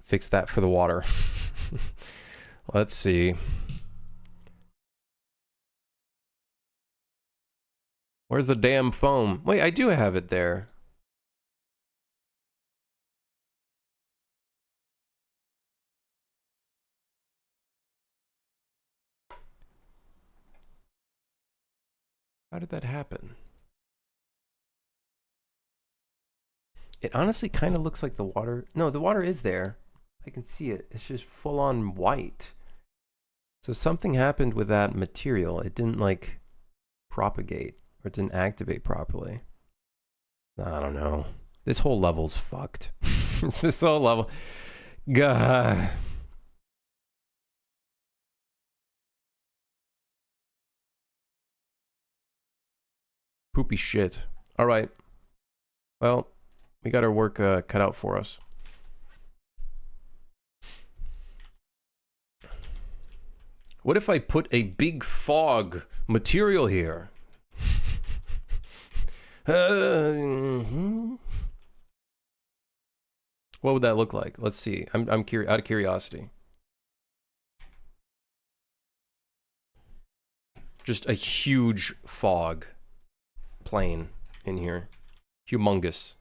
fix that for the water. Let's see. Where's the damn foam? Wait, I do have it there. How did that happen? It honestly kind of looks like the water. No, the water is there. I can see it. It's just full on white. So something happened with that material. It didn't like propagate or it didn't activate properly. I don't know. This whole level's fucked. This whole level. God. Poopy shit. All right. Well, we got our work cut out for us. What if I put a big fog material here? What would that look like? Let's see. I'm curious, out of curiosity. Just a huge fog plane in here. Humongous.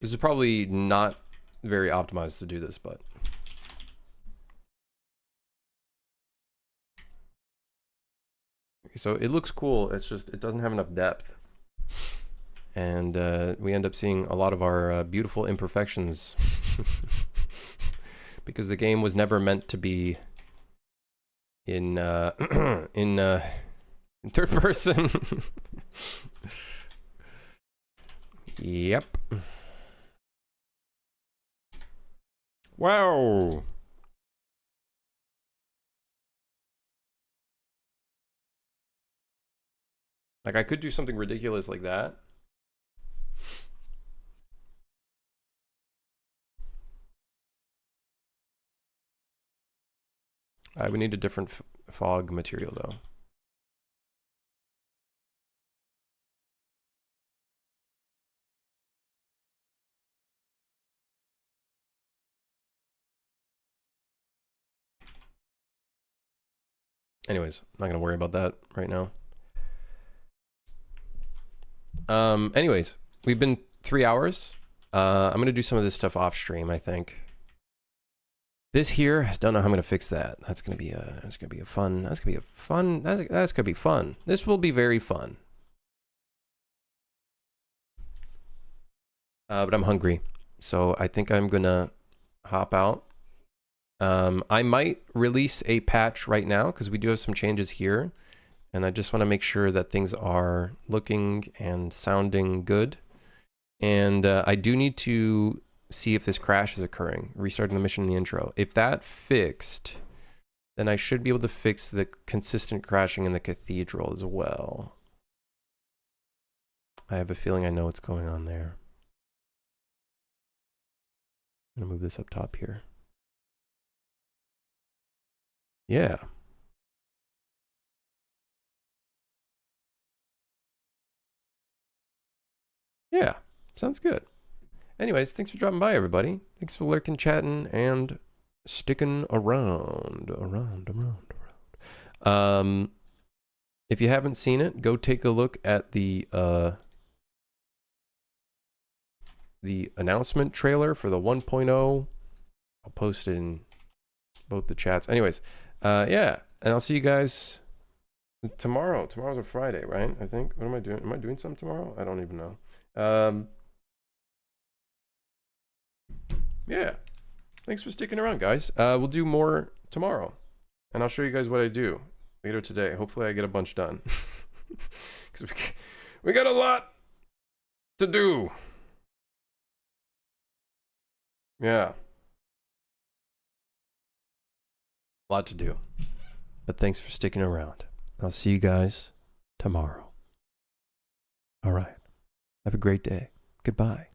This is probably not very optimized to do this, but so it looks cool. It's just it doesn't have enough depth, and we end up seeing a lot of our beautiful imperfections because the game was never meant to be in in third person. Yep. Wow. Like I could do something ridiculous like that. I would need a different fog material though. Anyways, I'm not gonna worry about that right now. Anyways, we've been 3 hours. I'm gonna do some of this stuff off stream, I think. This here, don't know how I'm gonna fix that. That's gonna be a fun. That's gonna be fun. This will be very fun. But I'm hungry, so I think I'm gonna hop out. I might release a patch right now because we do have some changes here, and I just want to make sure that things are looking and sounding good. And I do need to see if this crash is occurring, restarting the mission in the intro. If that fixed, then I should be able to fix the consistent crashing in the cathedral as well. I have a feeling I know what's going on there. I'm gonna move this up top here. Yeah. Yeah, sounds good. Anyways, thanks for dropping by, everybody. Thanks for lurking, chatting, and sticking around. If you haven't seen it, go take a look at the announcement trailer for the 1.0. I'll post it in both the chats. Anyways, yeah, and I'll see you guys tomorrow. Tomorrow's a Friday, right? I think. What am I doing? Am I doing something tomorrow? I don't even know. Yeah, thanks for sticking around, guys. We'll do more tomorrow, and I'll show you guys what I do later today. Hopefully I get a bunch done, because we got a lot to do. Yeah, a lot to do, but thanks for sticking around. I'll see you guys tomorrow. All right, have a great day. Goodbye.